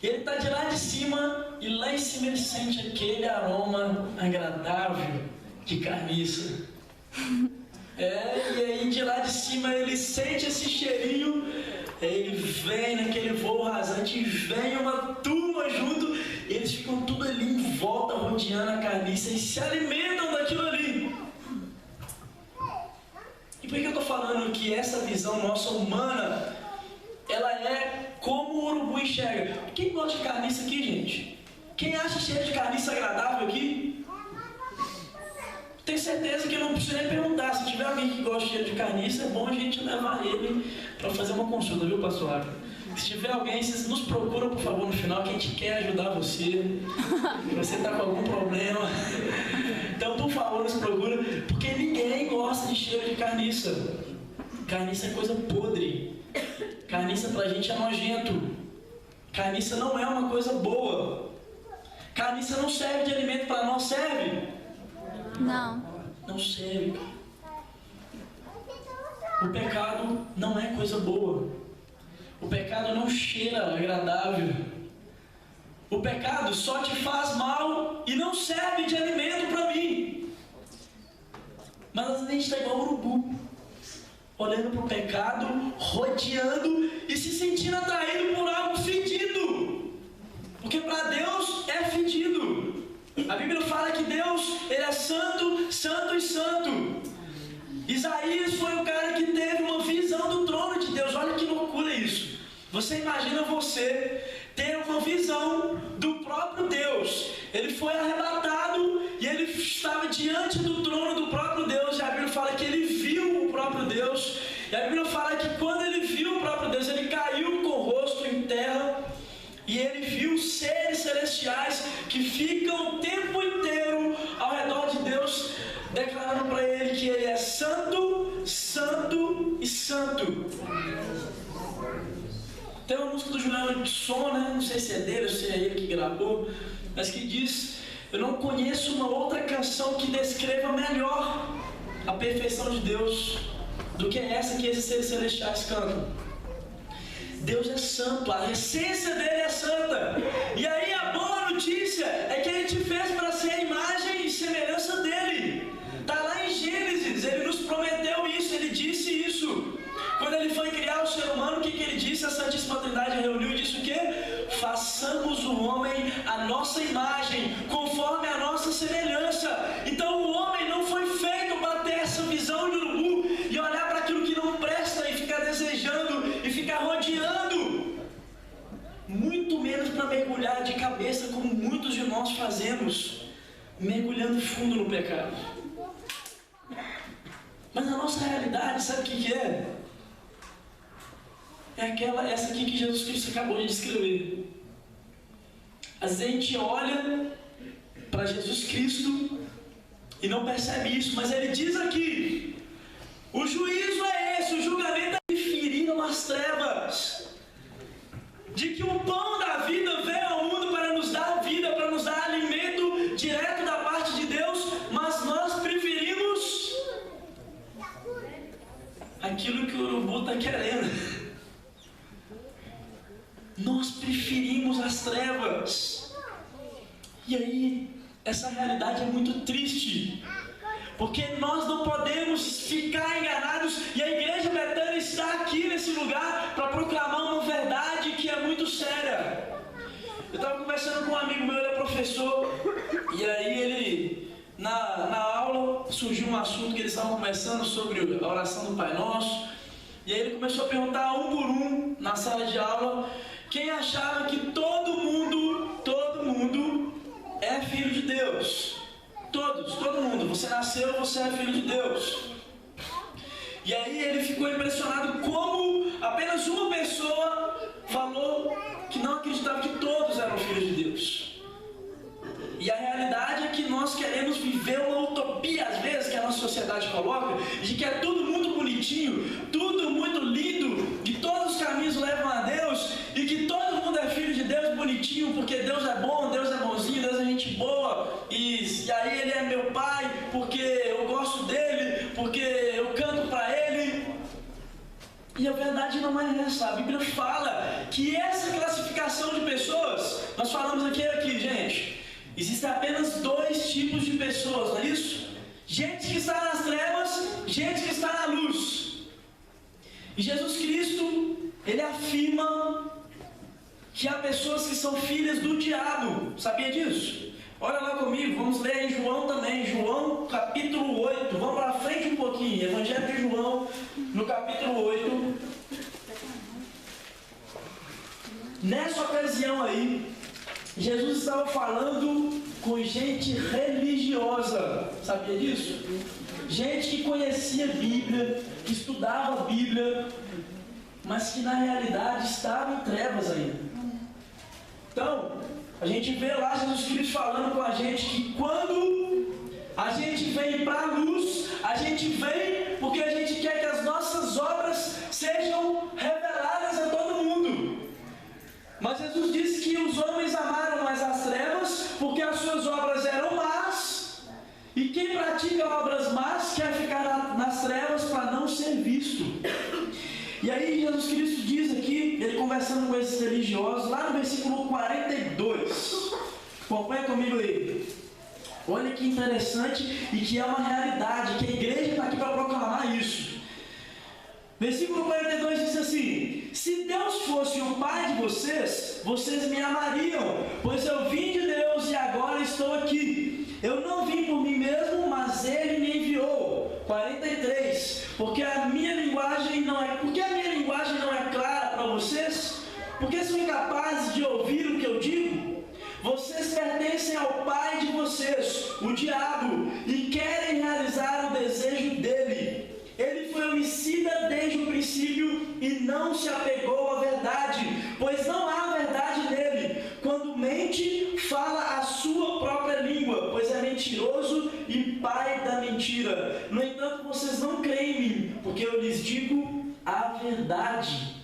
S9: Ele está de lá de cima e lá em cima ele sente aquele aroma agradável de carniça. E aí de lá de cima ele sente esse cheirinho Ele vem naquele voo rasante, vem uma turma junto, e eles ficam tudo ali em volta, rodeando a carniça e se alimentam daquilo ali. E por que eu estou falando que essa visão nossa humana, ela é como o urubu enxerga? Quem gosta de carniça aqui, gente? Quem acha cheiro de carniça agradável aqui? Tenho certeza que eu não preciso nem perguntar. Se tiver alguém que gosta de cheiro de carniça, é bom a gente levar ele para fazer uma consulta, viu, pastor Abel? Se tiver alguém, vocês nos procuram, por favor, no final, que a gente quer ajudar você. Se você está com algum problema. Então, por favor, nos procura, porque ninguém gosta de cheiro de carniça. Carniça é coisa podre. Carniça pra gente é nojento. Carniça não é uma coisa boa. Carniça não serve de alimento para nós, serve?
S1: Não.
S9: Não serve. O pecado não é coisa boa. O pecado não cheira agradável. O pecado só te faz mal e não serve de alimento para mim. Mas a gente está igual o urubu, olhando para o pecado, rodeando e se sentindo atraído por algo fedido. Porque para Deus é fedido. A Bíblia fala que Deus, Ele é santo, santo e santo. Isaías foi o cara que teve uma visão do trono de Deus. Olha que loucura isso. Você imagina você ter uma visão do próprio Deus. Ele foi arrebatado e ele estava diante do trono do próprio Deus. E a Bíblia fala que ele viu o próprio Deus. E a Bíblia fala que quando ele viu o próprio Deus, ele caiu com o rosto em terra. E ele viu seres celestiais que ficam o tempo inteiro ao redor de Deus, declarando para ele que ele é santo, santo e santo. Tem uma música do Juliano de Som, né? Não sei se é dele ou se é ele que gravou, mas que diz: eu não conheço uma outra canção que descreva melhor a perfeição de Deus do que essa que esses seres celestiais cantam. Deus é santo, a essência dele é santa. E aí a boa notícia é que ele te fez para ser a imagem e semelhança dele. Está lá em Gênesis, ele nos prometeu isso, ele disse isso. Quando ele foi criar o ser humano, o que ele disse? A Santíssima Trindade reuniu e disse o quê? Façamos o homem a nossa imagem, conforme a nossa semelhança. Então o homem não foi feito para ter essa visão de urubu e olhar para aquilo que não presta e ficar desejando e ficar rodeando. Muito menos para mergulhar de cabeça, como muitos de nós fazemos, mergulhando fundo no pecado. Mas a nossa realidade, sabe o que é? É essa aqui que Jesus Cristo acabou de descrever. Às vezes a gente olha para Jesus Cristo e não percebe isso, mas ele diz aqui: o juízo é esse, o julgamento é que feriram as trevas, de que o pão da vida veio ao mundo para nos dar vida, para nos dar alimento direto da parte de Deus, mas nós preferimos aquilo que o urubu está querendo. Nós preferimos as trevas. E aí, essa realidade é muito triste, porque nós não podemos ficar enganados. E a Igreja Betânia está aqui nesse lugar para proclamar uma verdade que é muito séria. Eu estava conversando com um amigo meu, ele é professor, e aí ele, na aula, surgiu um assunto que eles estavam conversando sobre a oração do Pai Nosso. E aí ele começou a perguntar um por um, na sala de aula, quem achava que todo mundo é filho de Deus. Todo mundo. Você nasceu, você é filho de Deus. E aí ele ficou impressionado como apenas uma pessoa falou que não acreditava que todos eram filhos de Deus. E a realidade é que nós queremos viver uma utopia, às vezes, que a nossa sociedade coloca, de que é tudo muito bonitinho, tudo muito lindo, que todos os caminhos levam a Deus, e que todo mundo é filho de Deus bonitinho, porque Deus é bom, Deus é bonzinho, Deus é gente boa, e aí Ele é meu Pai, porque eu gosto dEle, porque eu canto para Ele. E a verdade não é essa. A Bíblia fala que essa classificação de pessoas, nós falamos aqui, gente, existem apenas dois tipos de pessoas, não é isso? Gente que está nas trevas, gente que está na luz. E Jesus Cristo, ele afirma que há pessoas que são filhas do diabo. Sabia disso? Olha lá comigo, vamos ler em João também, João capítulo 8, vamos para frente um pouquinho, Evangelho de João, no capítulo 8. Nessa ocasião aí, Jesus estava falando com gente religiosa, sabia disso? Gente que conhecia a Bíblia, que estudava a Bíblia, mas que na realidade estava em trevas ainda. Então, a gente vê lá Jesus Cristo falando com a gente que quando a gente vem para a luz, a gente vem porque a gente quer que as nossas obras sejam reveladas a todo mundo. Mas Jesus disse que os homens amaram mais as trevas porque as suas obras eram más, e quem pratica obras más quer ficar nas trevas para não ser visto. E aí Jesus Cristo diz aqui, ele conversando com esses religiosos, lá no versículo 42, acompanha comigo aí. Olha que interessante e que é uma realidade, que a igreja está aqui para proclamar isso. Versículo 42 diz assim: se Deus fosse o Pai de vocês, vocês me amariam, pois eu vim de Deus e agora estou aqui. Eu não vim por mim mesmo, mas Ele me enviou. 43. Porque a minha linguagem não é clara para vocês? Porque são incapazes de ouvir o que eu digo? Vocês pertencem ao pai de vocês, o diabo, e querem realizar o desejo dele. Ele foi homicida desde o princípio e não se apegou à verdade, pois não há verdade nele. Quando mente, fala a sua própria língua, pois é mentiroso e pai da mentira. No entanto, vocês não creem em mim, porque eu lhes digo a verdade.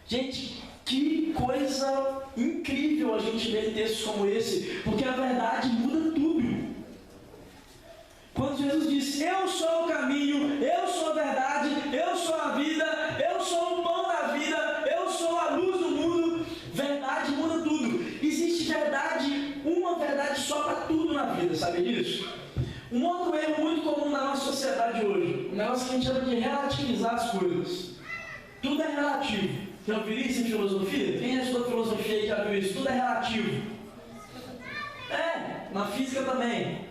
S9: Gente, que coisa incrível a gente ler textos como esse, porque a verdade muda tudo. Quando Jesus disse: eu sou o caminho, eu sou a verdade, eu sou a vida, eu sou o pão da vida, eu sou a luz do mundo, verdade muda tudo. Existe verdade, uma verdade só para tudo na vida, sabe disso? Um outro erro muito comum na nossa sociedade hoje, um negócio que a gente chama de relativizar as coisas. Tudo é relativo. Já ouviu isso em filosofia? Quem já estudou filosofia e já viu isso? Tudo é relativo. Na física também.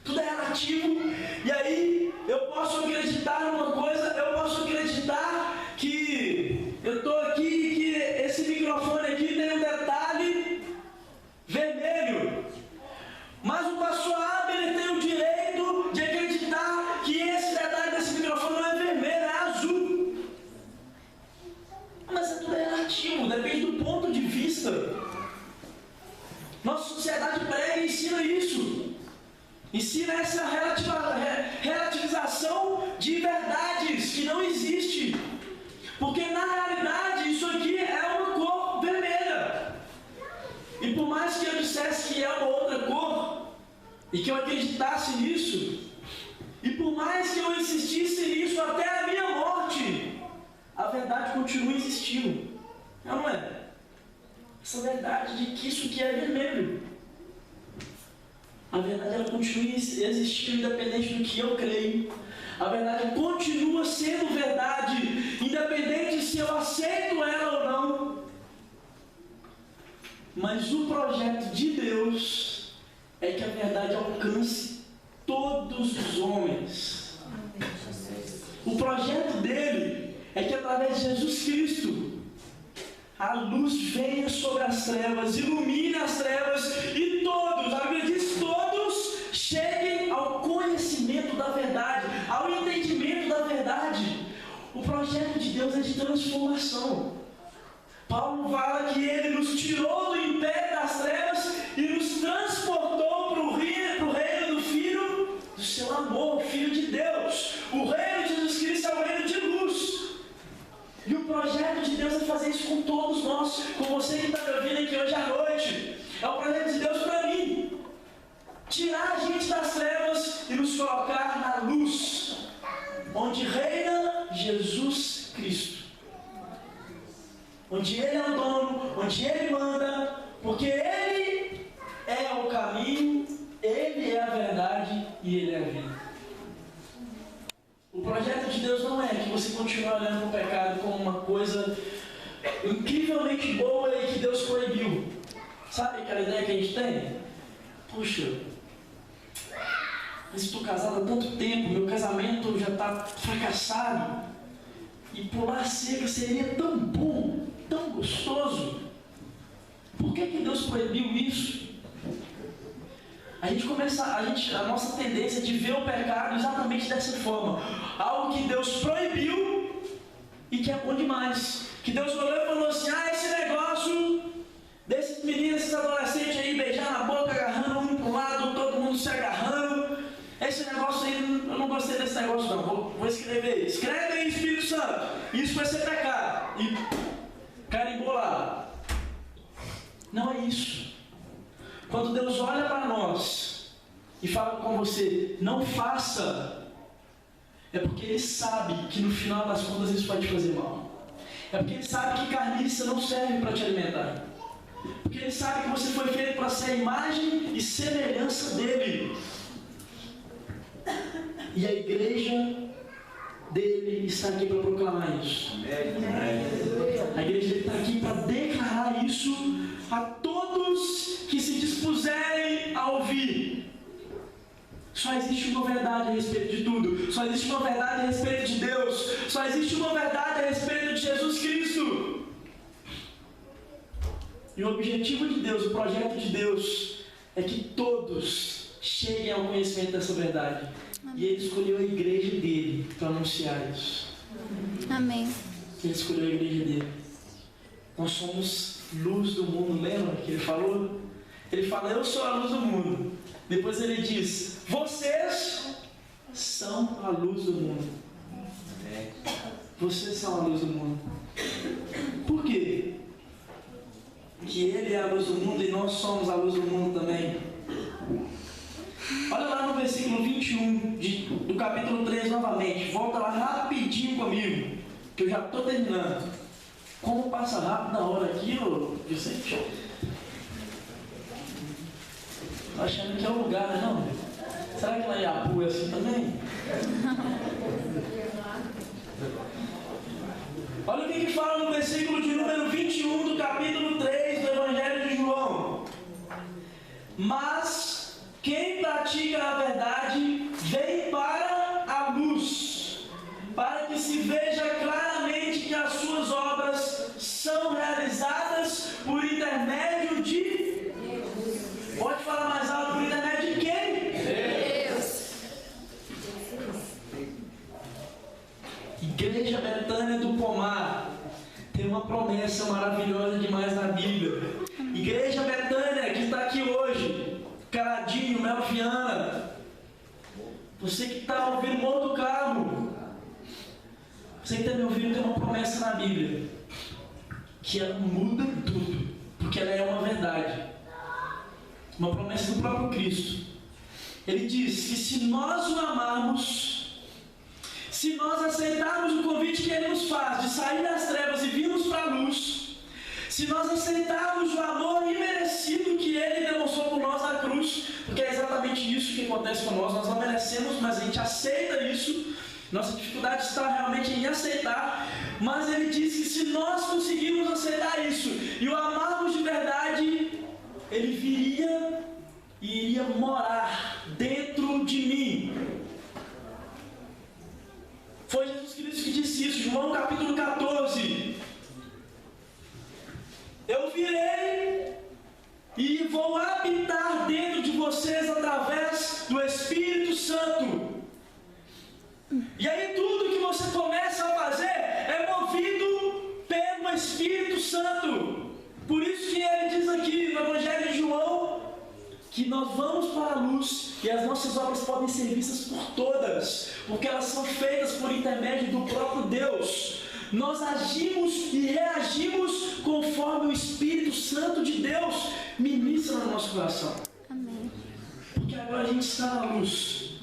S9: Tudo é relativo, e aí eu posso acreditar numa coisa, eu posso acreditar que eu estou aqui e que esse microfone aqui tem um detalhe vermelho. Mas o pastor Abner tem o direito de acreditar que esse detalhe desse microfone não é vermelho, é azul. Mas é tudo relativo, depende do ponto de vista. Nossa sociedade prega e ensina isso. Ensina essa relativização de verdades que não existe. Porque na realidade isso aqui é uma cor vermelha. E por mais que eu dissesse que é uma outra cor, e que eu acreditasse nisso, e por mais que eu insistisse nisso até a minha morte, a verdade continua existindo. Não é? Essa verdade de que isso aqui é vermelho. A verdade ela continua existindo independente do que eu creio. A verdade continua sendo verdade, independente se eu aceito ela ou não. Mas o projeto de Deus é que a verdade alcance todos os homens. O projeto dele é que através de Jesus Cristo a luz venha sobre as trevas, ilumine as trevas e todos, a Bíblia diz, todos cheguem ao conhecimento da verdade, ao entendimento da verdade. O projeto de Deus é de transformação. Paulo fala que ele nos tirou do império das trevas e nos transportou para o reino do Filho do seu amor, Filho de Deus. O reino de Jesus Cristo é o reino de luz. E o projeto de Deus é fazer isso com todos nós, com você que está me ouvindo aqui hoje à noite. É o projeto de Deus para mim. Tirar a gente das trevas e nos colocar na luz, onde reina Jesus Cristo. Onde Ele é o dono, onde Ele manda, porque Ele é o caminho, Ele é a verdade e Ele é a vida. O projeto de Deus não é que você continuar olhando para o pecado como uma coisa incrivelmente boa e que Deus proibiu. Sabe aquela ideia que a gente tem? Puxa, eu estou casado há tanto tempo, meu casamento já está fracassado, e pular cerca seria tão bom, tão gostoso. Por que Deus proibiu isso? A nossa tendência é de ver o pecado exatamente dessa forma. Algo que Deus proibiu e que é bom demais. Que Deus olhou e falou assim, esse negócio desses meninos, esses adolescentes aí, beijar na boca, agarrando um para um lado, todo mundo se agarrando. Esse negócio aí, eu não gostei desse negócio não, vou escrever. Escreve aí, Espírito Santo, isso vai ser pecado. E carimbou lá. Não é isso. Quando Deus olha para nós e fala com você, não faça, é porque Ele sabe que no final das contas isso vai te fazer mal. É porque Ele sabe que carniça não serve para te alimentar. Porque Ele sabe que você foi feito para ser a imagem e semelhança dEle. E a igreja dele está aqui para proclamar isso. A igreja dele está aqui para declarar isso a todos que se dispuserem a ouvir. Só existe uma verdade a respeito de tudo. Só existe uma verdade a respeito de Deus. Só existe uma verdade a respeito de Jesus Cristo. E o objetivo de Deus, o projeto de Deus, é que todos cheguem ao conhecimento dessa verdade. E Ele escolheu a igreja dele para anunciar isso.
S1: Amém.
S9: Ele escolheu a igreja dele. Nós somos luz do mundo, lembra que Ele falou? Ele fala, eu sou a luz do mundo. Depois Ele diz, vocês são a luz do mundo. Vocês são a luz do mundo. Por quê? Que Ele é a luz do mundo e nós somos a luz do mundo também. Olha lá no versículo 21 do capítulo 3 novamente. Volta lá rapidinho comigo, que eu já estou terminando. Como passa rápido a hora aqui, ô Vicente? Tô achando que é o lugar, né, não? Será que lá em Apu é assim também? Olha o que fala no versículo de número 21 do capítulo 3 do Evangelho de João. Mas quem pratica a verdade vem para a luz, para que se veja claramente que as suas obras são realizadas por intermédio de... Pode falar mais alto, por intermédio de quem? Deus. Igreja Betânia do Pomar tem uma promessa maravilhosa demais na Bíblia. Igreja Betânia que está aqui hoje, Caladinho, Melfiana, você que está ouvindo o outro carro, você que está me ouvindo, tem uma promessa na Bíblia, que ela muda tudo, porque ela é uma verdade. Uma promessa do próprio Cristo. Ele diz que se nós o amarmos, se nós aceitarmos o convite que Ele nos faz de sair das trevas e virmos para a luz, se nós aceitarmos o amor imerecido que Ele demonstrou por nós na cruz, porque é exatamente isso que acontece com nós não merecemos, mas a gente aceita isso. Nossa dificuldade está realmente em aceitar, mas Ele diz que se nós conseguirmos aceitar isso e o amarmos de verdade, Ele viria e iria morar dentro de mim. Foi Jesus Cristo que disse isso, João capítulo 14. Eu virei e vou habitar dentro de vocês através do Espírito Santo. E aí tudo que você começa a fazer é movido pelo Espírito Santo. Por isso que ele diz aqui no Evangelho de João que nós vamos para a luz e as nossas obras podem ser vistas por todas, porque elas são feitas por intermédio do próprio Deus. Nós agimos e reagimos conforme o Espírito Santo de Deus ministra no nosso coração.
S1: Amém.
S9: Porque agora a gente está na luz.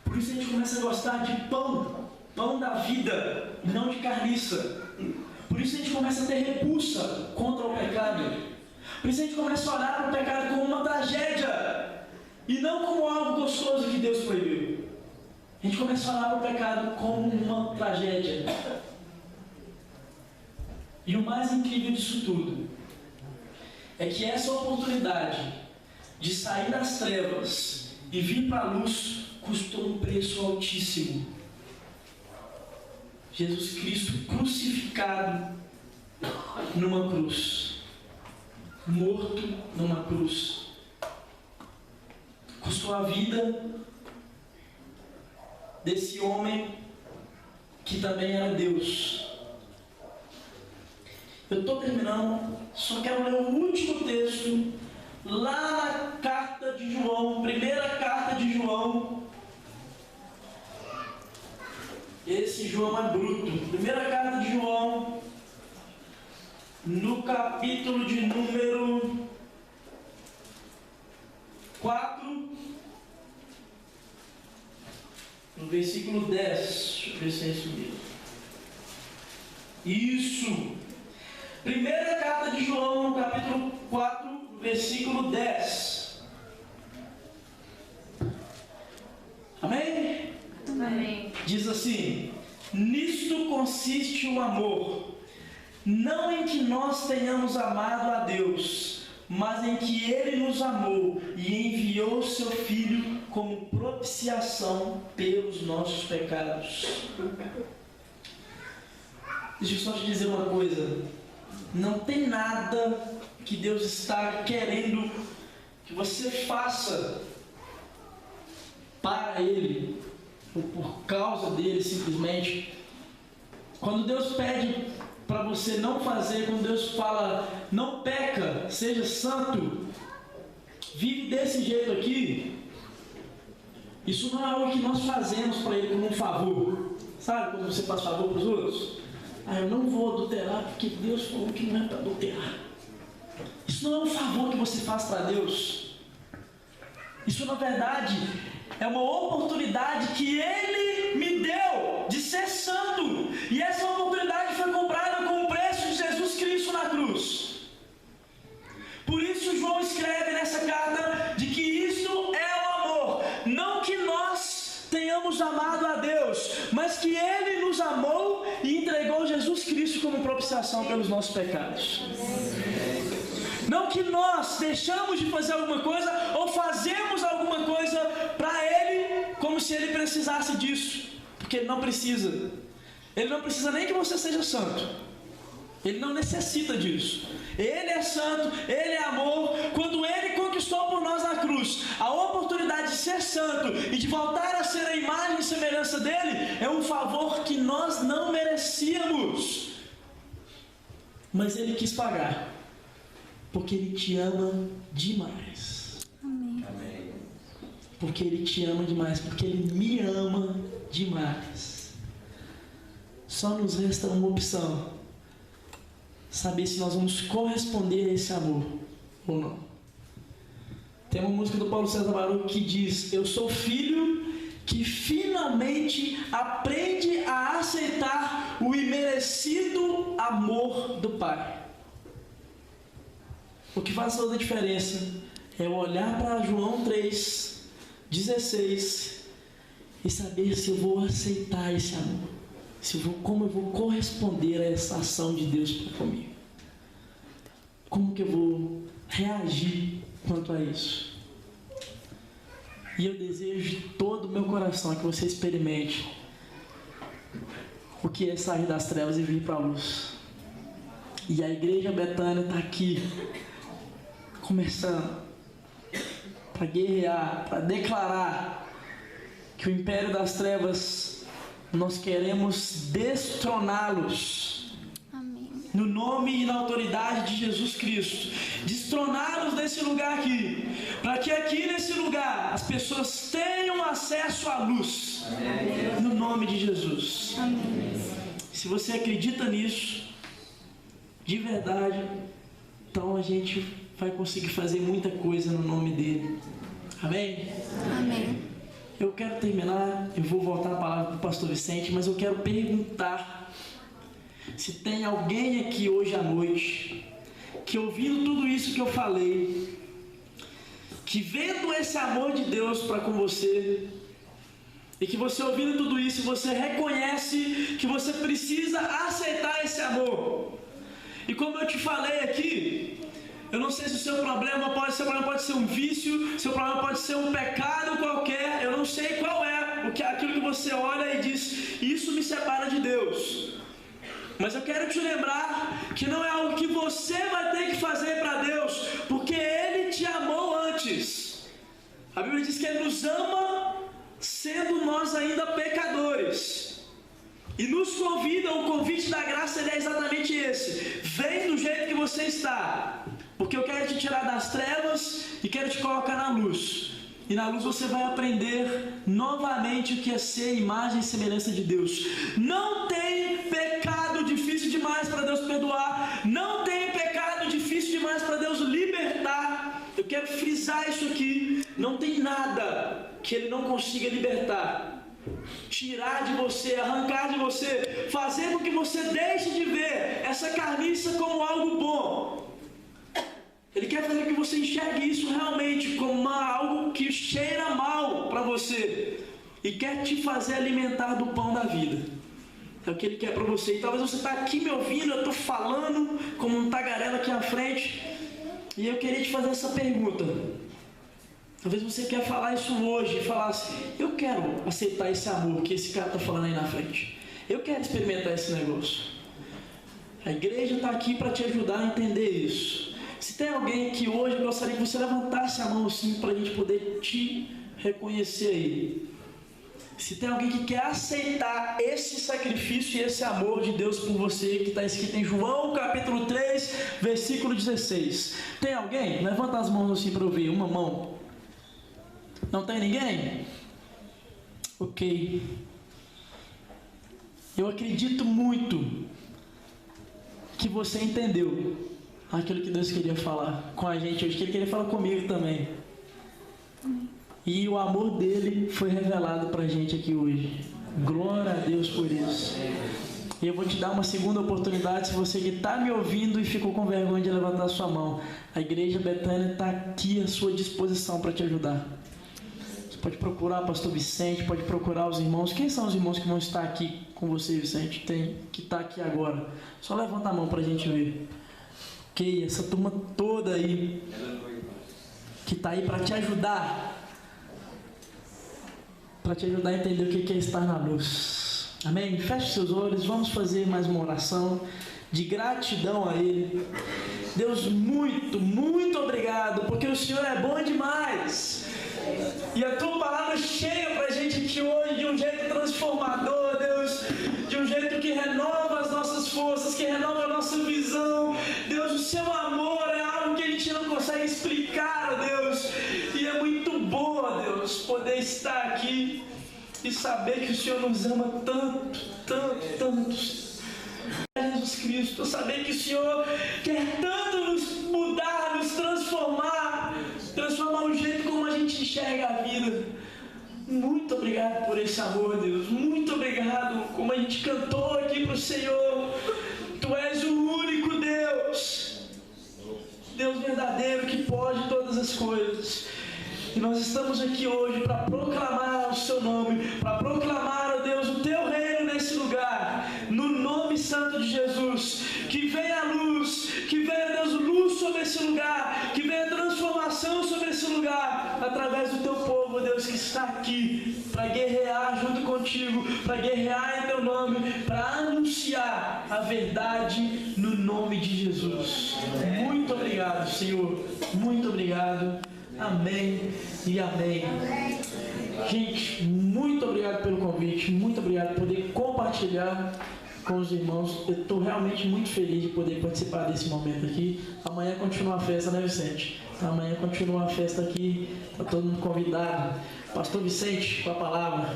S9: Por isso a gente começa a gostar de pão, pão da vida, e não de carniça. Por isso a gente começa a ter repulsa contra o pecado. Por isso a gente começa a olhar para o pecado como uma tragédia e não como algo gostoso que Deus proibiu. A A gente começa a falar o pecado como uma tragédia. E o mais incrível disso tudo é que essa oportunidade de sair das trevas e vir para a luz custou um preço altíssimo. Jesus Cristo crucificado numa cruz, morto numa cruz, custou a vida desse homem que também era Deus. Eu estou terminando, só quero ler o último texto, lá na carta de João, primeira carta de João. Esse João é bruto. Primeira carta de João, no capítulo de número 4, no versículo 10. Deixa eu ver se é isso mesmo. Isso! Primeira carta de João, no capítulo 4, versículo 10. Amém?
S1: Amém.
S9: Diz assim: nisto consiste o amor, não em que nós tenhamos amado a Deus, mas em que Ele nos amou e enviou seu Filho como propiciação pelos nossos pecados. Deixa eu só te dizer uma coisa. Não tem nada que Deus está querendo que você faça para Ele, ou por causa dele simplesmente. Quando Deus pede para você não fazer, quando Deus fala, não peca, seja santo, vive desse jeito aqui, isso não é algo que nós fazemos para Ele como um favor. Sabe quando você faz favor para os outros? Eu não vou adulterar porque Deus falou que não é para adulterar. Isso não é um favor que você faz para Deus. Isso, na verdade, é uma oportunidade que Ele me deu de ser santo. E essa oportunidade foi comprada com o preço de Jesus Cristo na cruz. Por isso João escreve nessa carta de que isso é o amor. Não que nós tenhamos amado a Deus, mas que Ele nos amou e entregou Jesus Cristo como propiciação pelos nossos pecados. Não que nós deixamos de fazer alguma coisa ou fazemos alguma coisa para Ele como se Ele precisasse disso, porque Ele não precisa. Ele não precisa nem que você seja santo. Ele não necessita disso. Ele é santo, Ele é amor. Quando Ele conquistou por nós na cruz a oportunidade de ser santo e de voltar a ser a imagem e semelhança dEle, é um favor que nós não merecíamos, mas Ele quis pagar, porque Ele te ama demais.
S1: Amém.
S9: Porque Ele te ama demais, porque Ele me ama demais. Só nos resta uma opção: saber se nós vamos corresponder a esse amor ou não. Tem uma música do Paulo César Baruch que diz: eu sou filho que finalmente aprende a aceitar o imerecido amor do Pai. O que faz toda a diferença é olhar para João 3,16 e saber se eu vou aceitar esse amor, como eu vou corresponder a essa ação de Deus para comigo, como que eu vou reagir quanto a isso. E eu desejo de todo o meu coração que você experimente o que é sair das trevas e vir para a luz. E a Igreja Betânia está aqui, começando para guerrear, para declarar que o império das trevas, nós queremos destroná-los.
S1: Amém.
S9: No nome e na autoridade de Jesus Cristo, destroná-los desse lugar aqui, para que aqui nesse lugar as pessoas tenham acesso à luz. Amém. No nome de Jesus.
S1: Amém.
S9: Se você acredita nisso de verdade, então a gente vai conseguir fazer muita coisa no nome dele. Amém?
S1: Amém.
S9: Eu quero terminar, eu vou voltar a palavra para o pastor Vicente, mas eu quero perguntar se tem alguém aqui hoje à noite que, ouvindo tudo isso que eu falei, que vendo esse amor de Deus para com você, E que você, ouvindo tudo isso, você reconhece que você precisa aceitar esse amor. E como eu te falei aqui, eu não sei se o seu problema pode ser um vício, seu problema pode ser um pecado qualquer, eu não sei qual é aquilo que você olha e diz, isso me separa de Deus. Mas eu quero te lembrar que não é algo que você vai ter que fazer para Deus, porque Ele te amou antes. A Bíblia diz que Ele nos ama sendo nós ainda pecadores. E nos convida, o convite da graça ele é exatamente esse. Vem do jeito que você está, porque eu quero te tirar das trevas e quero te colocar na luz. E na luz você vai aprender novamente o que é ser imagem e semelhança de Deus. Não tem pecado difícil demais para Deus perdoar. Não tem pecado difícil demais para Deus libertar. Eu quero frisar isso aqui. Não tem nada que Ele não consiga libertar, tirar de você, arrancar de você, fazer com que você deixe de ver essa carniça como algo bom. Ele quer fazer com que você enxergue isso realmente como algo que cheira mal para você e quer te fazer alimentar do pão da vida. É o que Ele quer para você. E talvez você está aqui me ouvindo, eu estou falando como um tagarela aqui à frente, e eu queria te fazer essa pergunta. Talvez você quer falar isso hoje e falar assim, eu quero aceitar esse amor que esse cara está falando aí na frente. Eu quero experimentar esse negócio. A igreja está aqui para te ajudar a entender isso. Se tem alguém que hoje, eu gostaria que você levantasse a mão assim para a gente poder te reconhecer aí. Se tem alguém que quer aceitar esse sacrifício e esse amor de Deus por você, que está escrito em João capítulo 3, versículo 16. Tem alguém? Levanta as mãos assim para eu ver. Uma mão. Não tem ninguém? Ok. Eu acredito muito que você entendeu aquilo que Deus queria falar com a gente hoje, que Ele queria falar comigo também. E o amor dele foi revelado pra gente aqui hoje. Glória a Deus por isso. E eu vou te dar uma segunda oportunidade, se você que está me ouvindo e ficou com vergonha de levantar a sua mão. A Igreja Betânia está aqui à sua disposição para te ajudar. Você pode procurar o pastor Vicente, pode procurar os irmãos. Quem são os irmãos que vão estar aqui com você, Vicente? Que está aqui agora. Só levanta a mão para a gente ver. Ok, essa turma toda aí, que está aí para te ajudar. Para te ajudar a entender o que é estar na luz. Amém? Feche seus olhos, vamos fazer mais uma oração de gratidão a Ele. Deus, muito, muito obrigado, porque o Senhor é bom demais. E a Tua palavra chega para a gente aqui hoje de um jeito transformador, Deus, de um jeito que renova as nossas forças, que renova a nossa visão. Deus, o Seu amor é algo que a gente não consegue explicar, Deus. E é muito bom, Deus, poder estar aqui e saber que o Senhor nos ama tanto, tanto, tanto. Jesus Cristo, saber que o Senhor quer tanto nos mudar, nos transformar o jeito como a gente enxerga a vida. Muito obrigado por esse amor, Deus. Muito obrigado, como a gente cantou aqui para o Senhor. Tu és o único Deus, Deus verdadeiro que pode todas as coisas. E nós estamos aqui hoje para proclamar o Seu nome, para proclamar, ó Deus, o Teu reino nesse lugar, no nome santo de Jesus. Que venha a luz, que venha, Deus, luz sobre esse lugar, que venha transformação sobre esse lugar, através do Teu povo, Deus, que está aqui para guerrear junto contigo, para guerrear em Teu nome, para anunciar a verdade no nome de Jesus. Muito obrigado, Senhor. Muito obrigado. Amém e amém. Gente, muito obrigado pelo convite, muito obrigado por poder compartilhar com os irmãos. Eu estou realmente muito feliz de poder participar desse momento aqui. Amanhã continua a festa, né, Vicente? Amanhã continua a festa aqui, está todo mundo convidado. Pastor Vicente, com a palavra.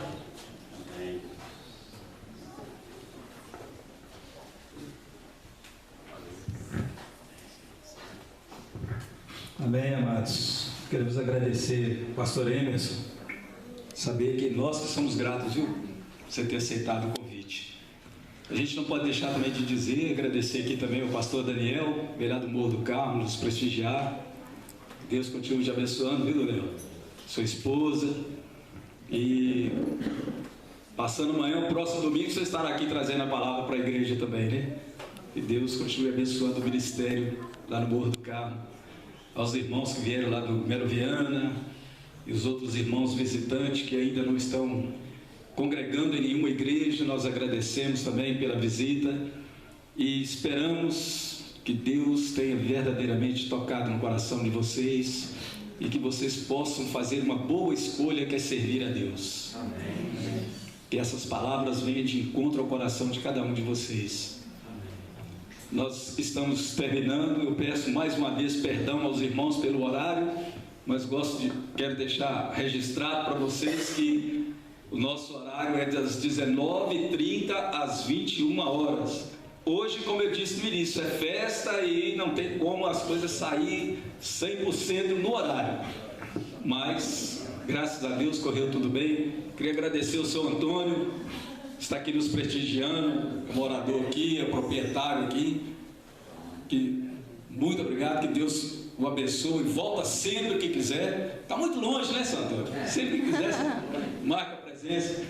S4: Amém, amados. Queremos agradecer ao pastor Emerson, saber que nós que somos gratos, viu, por você ter aceitado o convite. A gente não pode deixar também de dizer, agradecer aqui também ao pastor Daniel, vereador do Morro do Carmo, nos prestigiar. Deus continue te abençoando, viu, Daniel? Sua esposa. E passando amanhã, o próximo domingo, você estará aqui trazendo a palavra para a igreja também, né? E Deus continue abençoando o ministério lá no Morro do Carmo. Aos irmãos que vieram lá do Melo Viana e os outros irmãos visitantes que ainda não estão congregando em nenhuma igreja, nós agradecemos também pela visita e esperamos que Deus tenha verdadeiramente tocado no coração de vocês e que vocês possam fazer uma boa escolha, que é servir a Deus. Amém. Que essas palavras venham de encontro ao coração de cada um de vocês. Nós estamos terminando, eu peço mais uma vez perdão aos irmãos pelo horário, mas quero deixar registrado para vocês que o nosso horário é das 19h30 às 21 horas. Hoje, como eu disse no início, é festa e não tem como as coisas sair 100% no horário. Mas, graças a Deus, correu tudo bem. Queria agradecer ao seu Antônio, está aqui nos prestigiando, é morador aqui, é proprietário aqui. Muito obrigado, que Deus o abençoe. Volta sempre que quiser. Está muito longe, né, seu Antônio? Sempre que quiser, marca a presença.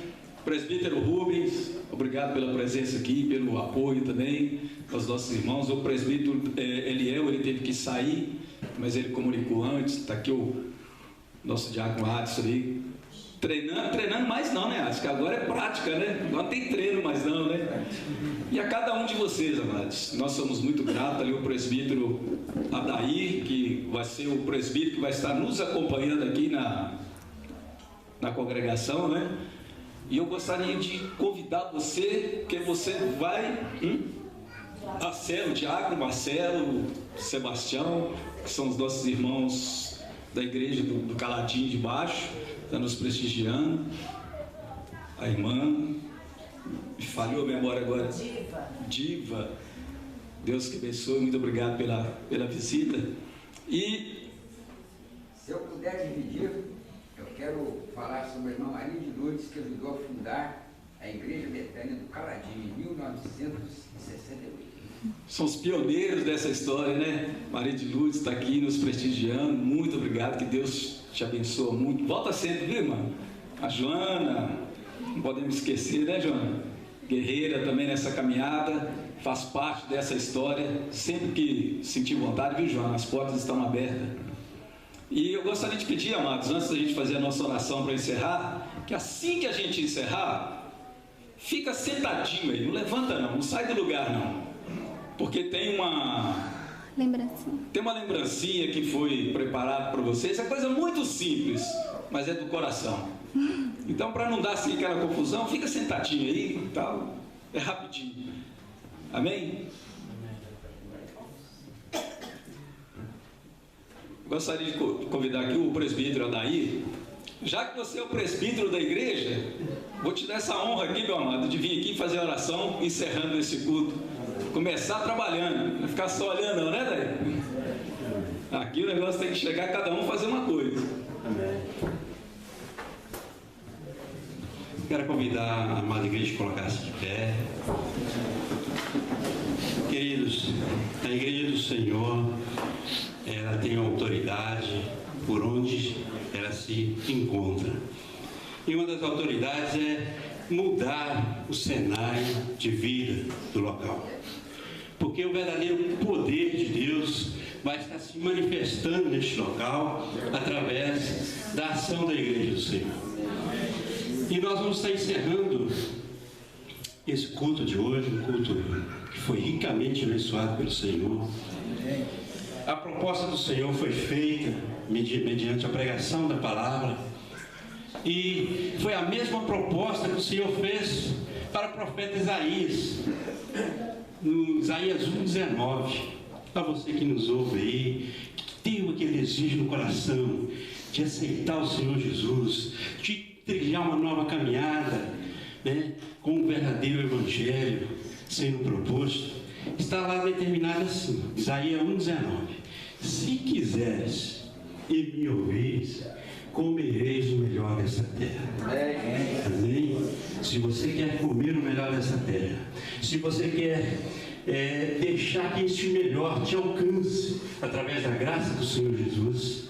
S4: Presbítero Rubens, obrigado pela presença aqui, pelo apoio também aos nossos irmãos. O presbítero Eliel, ele teve que sair, mas ele comunicou antes. Está aqui o nosso diácono Adson aí, treinando mais não, né, Adson? Que agora é prática, né? Agora não tem treino mais não, né? E a cada um de vocês, amados, nós somos muito gratos. Ali o presbítero Adair, que vai ser o presbítero que vai estar nos acompanhando aqui na congregação, né? E eu gostaria de convidar você, que você vai, Marcelo, Diácono, Marcelo, Sebastião, que são os nossos irmãos da igreja do Caladinho de Baixo, está nos prestigiando. A irmã, me falhou a memória agora. Diva. Deus que abençoe, muito obrigado pela visita. E
S10: se eu puder dividir, eu quero falar sobre a irmã Maria de Lourdes, que ajudou a fundar a Igreja Betânia do Caladinho em 1968.
S4: São os pioneiros dessa história, né? Maria de Lourdes está aqui nos prestigiando. Muito obrigado, que Deus te abençoe muito. Volta sempre, viu, irmã? A Joana, não podemos esquecer, né, Joana? Guerreira também nessa caminhada, faz parte dessa história. Sempre que sentir vontade, viu, Joana? As portas estão abertas. E eu gostaria de pedir, amados, antes da gente fazer a nossa oração para encerrar, que assim que a gente encerrar, fica sentadinho aí, não levanta não sai do lugar não, porque tem uma lembrancinha que foi preparada para vocês. É coisa muito simples, mas é do coração. Então, para não dar assim aquela confusão, fica sentadinho aí e tal, é rapidinho. Amém? Gostaria de convidar aqui o presbítero Adair. Já que você é o presbítero da igreja, vou te dar essa honra aqui, meu amado, de vir aqui fazer a oração, encerrando esse culto. Começar trabalhando, não ficar só olhando não, né, Adair? Aqui o negócio tem que chegar, cada um fazer uma coisa. Amém.
S11: Quero convidar a amada igreja a colocar-se de pé. Queridos, a igreja do Senhor, ela tem autoridade por onde ela se encontra. E uma das autoridades é mudar o cenário de vida do local. Porque o verdadeiro poder de Deus vai estar se manifestando neste local através da ação da igreja do Senhor. E nós vamos estar encerrando esse culto de hoje, um culto que foi ricamente abençoado pelo Senhor. A proposta do Senhor foi feita mediante a pregação da palavra, e foi a mesma proposta que o Senhor fez para o profeta Isaías, no Isaías 1:19. Para você que nos ouve aí, que tem aquele desejo no coração de aceitar o Senhor Jesus, de trilhar uma nova caminhada, né, com o verdadeiro evangelho sendo proposto, está lá determinado assim, Isaías 1:19: se quiseres e me ouvires, comereis o melhor dessa terra. Amém? Se você quer comer o melhor dessa terra, se você quer deixar que este melhor te alcance através da graça do Senhor Jesus,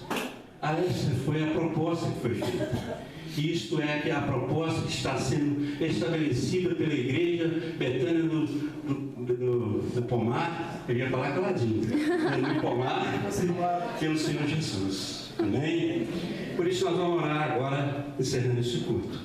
S11: Essa foi a proposta que foi feita. Isto é que a proposta que está sendo estabelecida pela Igreja Betânia do Pomar, eu ia falar caladinho, do Pomar, pelo Senhor Jesus. Amém? Por isso nós vamos orar agora, encerrando esse culto.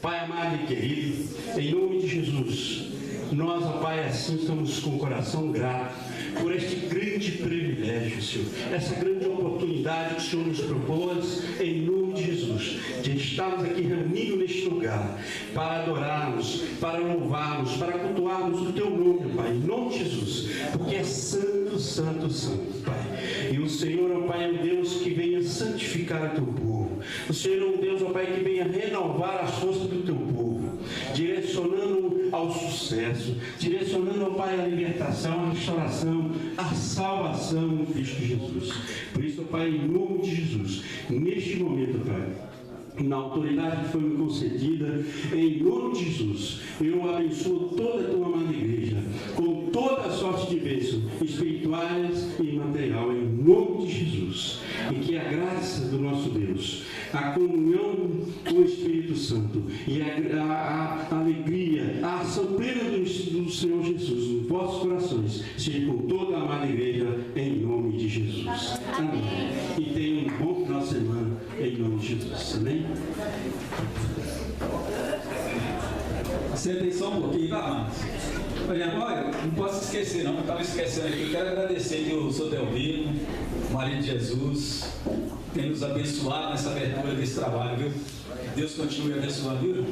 S11: Pai amado e querido, em nome de Jesus, nós, ó Pai, assim estamos com o coração grato por este grande privilégio, Senhor, essa grande oportunidade que o Senhor nos propôs, em nome de Jesus, de estarmos aqui reunidos neste lugar, para adorarmos, para louvarmos, para cultuarmos o Teu nome, Pai, em nome de Jesus, porque é santo, santo, santo, Pai. E o Senhor, ó Pai, é um Deus que venha santificar o Teu povo. O Senhor é um Deus, ó Pai, que venha renovar as forças do Teu povo, direcionando ao sucesso, direcionando, ó Pai, a libertação, a restauração, a salvação em Cristo Jesus. Por isso, ó Pai, em nome de Jesus, neste momento, Pai, na autoridade que foi me concedida, em nome de Jesus, eu abençoo toda a Tua amada igreja, com toda a sorte de bênçãos espirituais e material, em nome de Jesus. E que a graça do nosso Deus, a comunhão com o Espírito Santo e a alegria, a ação plena do Senhor Jesus nos vossos corações, seja com toda a amada igreja, em nome de Jesus. Amém. E tenha um bom final de semana, em nome de Jesus. Amém?
S4: Sentem só um pouquinho, tá, amados? Olha, não posso esquecer não, eu estava esquecendo aqui. Eu quero agradecer que o Sr. Delvino, Maria de Jesus, tem nos abençoado nessa abertura desse trabalho, viu? Deus continue abençoando, viu?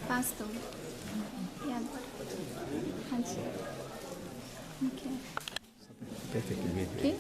S1: Pastor, e agora? Onde? Não quer. Aqui?